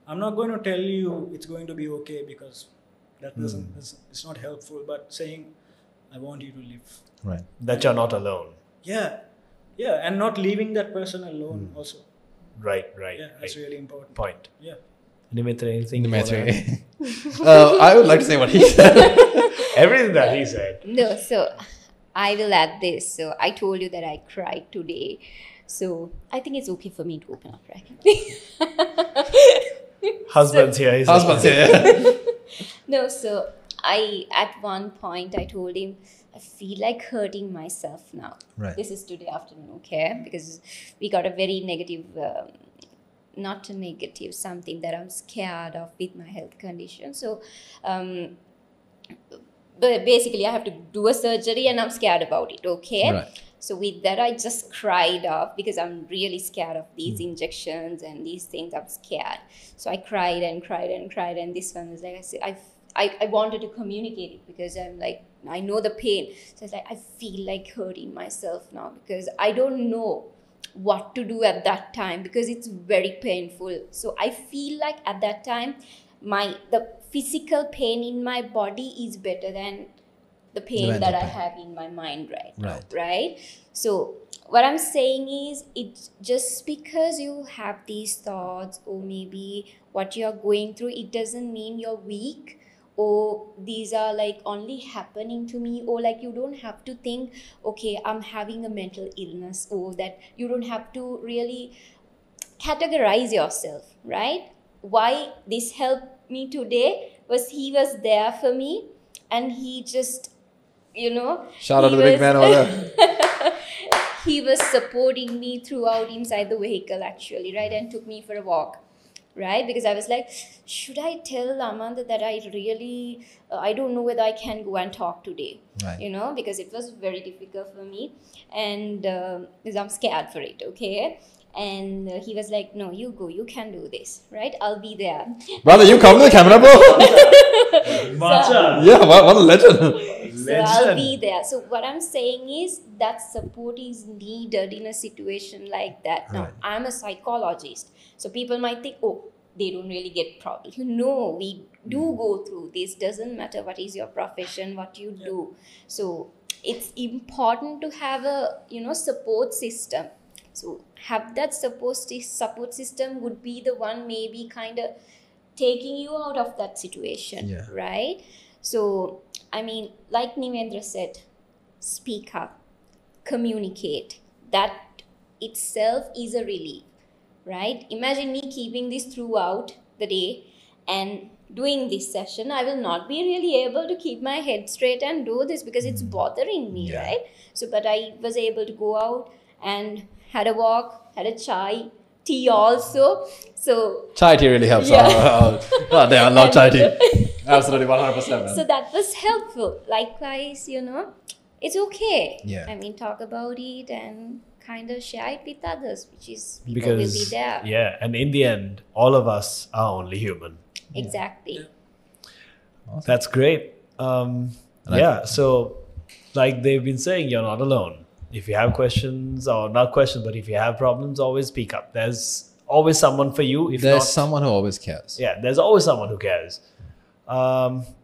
I'm not going to tell you it's going to be okay, because that doesn't, it's not helpful, but saying, I want you to live. Right. That you're not alone. Yeah. Yeah. And not leaving that person alone also. Right. Yeah. That's really important. Point. Yeah. Nimitra, anything? Dimitri. I would like to say what he said. Everything that he said. No, so I will add this. So I told you that I cried today. So I think it's okay for me to open up, right? Husband's here. Husband's here. No, so at one point I told him, I feel like hurting myself now. Right. This is today afternoon, okay? Because we got a very negative, not a negative, something that I'm scared of with my health condition. So, but basically I have to do a surgery and I'm scared about it, okay? Right. So with that, I just cried off because I'm really scared of these injections and these things. I'm scared. So I cried and cried and cried. And this one was like, I said, I wanted to communicate it because I'm like, I know the pain. So it's like, I feel like hurting myself now because I don't know what to do at that time because it's very painful. So I feel like at that time, the physical pain in my body is better than the pain that I have in my mind right now, right? So what I'm saying is, it's just because you have these thoughts or maybe what you're going through, it doesn't mean you're weak or these are like only happening to me, or like you don't have to think, okay, I'm having a mental illness, or that you don't have to really categorize yourself, right? Why this helped me today was he was there for me and he just, shout out to the big man over there. He was supporting me throughout inside the vehicle actually, right? And took me for a walk, right? Because I was like, should I tell Amanda that I really, I don't know whether I can go and talk today, right. Because it was very difficult for me and because I'm scared for it, okay? And he was like, no, you go, you can do this, right? I'll be there. Brother, you come to the camera, bro. Macha. Yeah, what a legend. So I'll be there. So what I'm saying is that support is needed in a situation like that. Now, I'm a psychologist. So people might think, oh, they don't really get problems. No, we do go through this. Doesn't matter what is your profession, what you do. So it's important to have a, support system. So have that support system would be the one maybe kind of taking you out of that situation, right? So, I mean, like Nivendra said, speak up, communicate. That itself is a relief. right? Imagine me keeping this throughout the day and doing this session. I will not be really able to keep my head straight and do this because it's bothering me, Yeah. right? So, but I was able to go out and had a walk, had a chai, tea also. So Chai tea really helps. Yeah. Oh, damn, I love chai tea. Absolutely, 100%. Man. so that was helpful. Likewise, it's okay. Yeah. I mean, talk about it and kind of share it with others, which is people will be Because there. yeah, and in the end, all of us are only human. Exactly. Awesome. That's great. Yeah, so like they've been saying, you're not alone. If you have questions, or not questions, but if you have problems, always speak up. There's always someone for you. If There's not, someone who always cares. yeah, there's always someone who cares.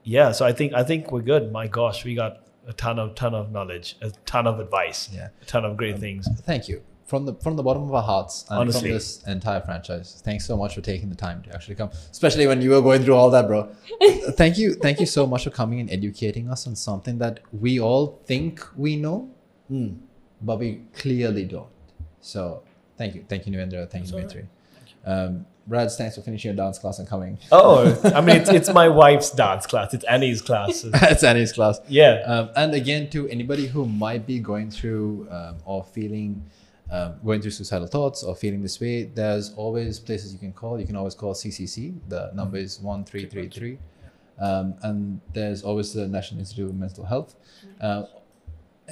Yeah, so I think we're good. My gosh, we got a ton of knowledge, a ton of advice, Yeah. a ton of great things. Thank you. From the bottom of our hearts and Honestly. from this entire franchise, thanks so much for taking the time to actually come, especially when you were going through all that, bro. Thank you so much for coming and educating us on something that we all think we know, but we clearly don't. So thank you, Nivendra, thank you, Dimitri. Brads, thanks for finishing your dance class and coming. Oh, I mean, it's my wife's dance class. It's Annie's class. It's Annie's class. Yeah. And again, to anybody who might be going through or feeling, going through suicidal thoughts or feeling this way, there's always places you can call. You can always call CCC. The number is 1333. And there's always the National Institute of Mental Health. And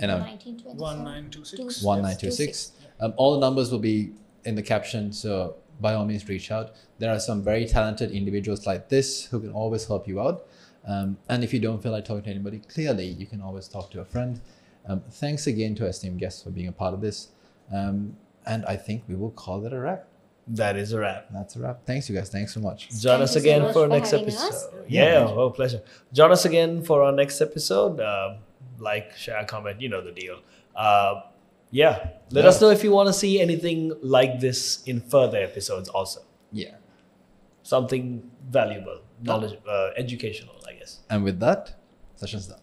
1926. 1926. 1926. All the numbers will be in the caption. So by all means, reach out. There are some very talented individuals like this who can always help you out. And if you don't feel like talking to anybody, clearly you can always talk to a friend. Thanks again to our esteemed guests for being a part of this. And I think we will call it a wrap. That is a wrap. That's a wrap. Thanks, you guys. Thanks so much. Join Thank us you so again much for for next having episode. us. Yeah, oh, pleasure. Join us again for our next episode. Like, share, comment, you know the deal. Yeah, let us know if you want to see anything like this in further episodes also. Yeah. Something valuable, knowledge, educational, I guess. And with that, session's done.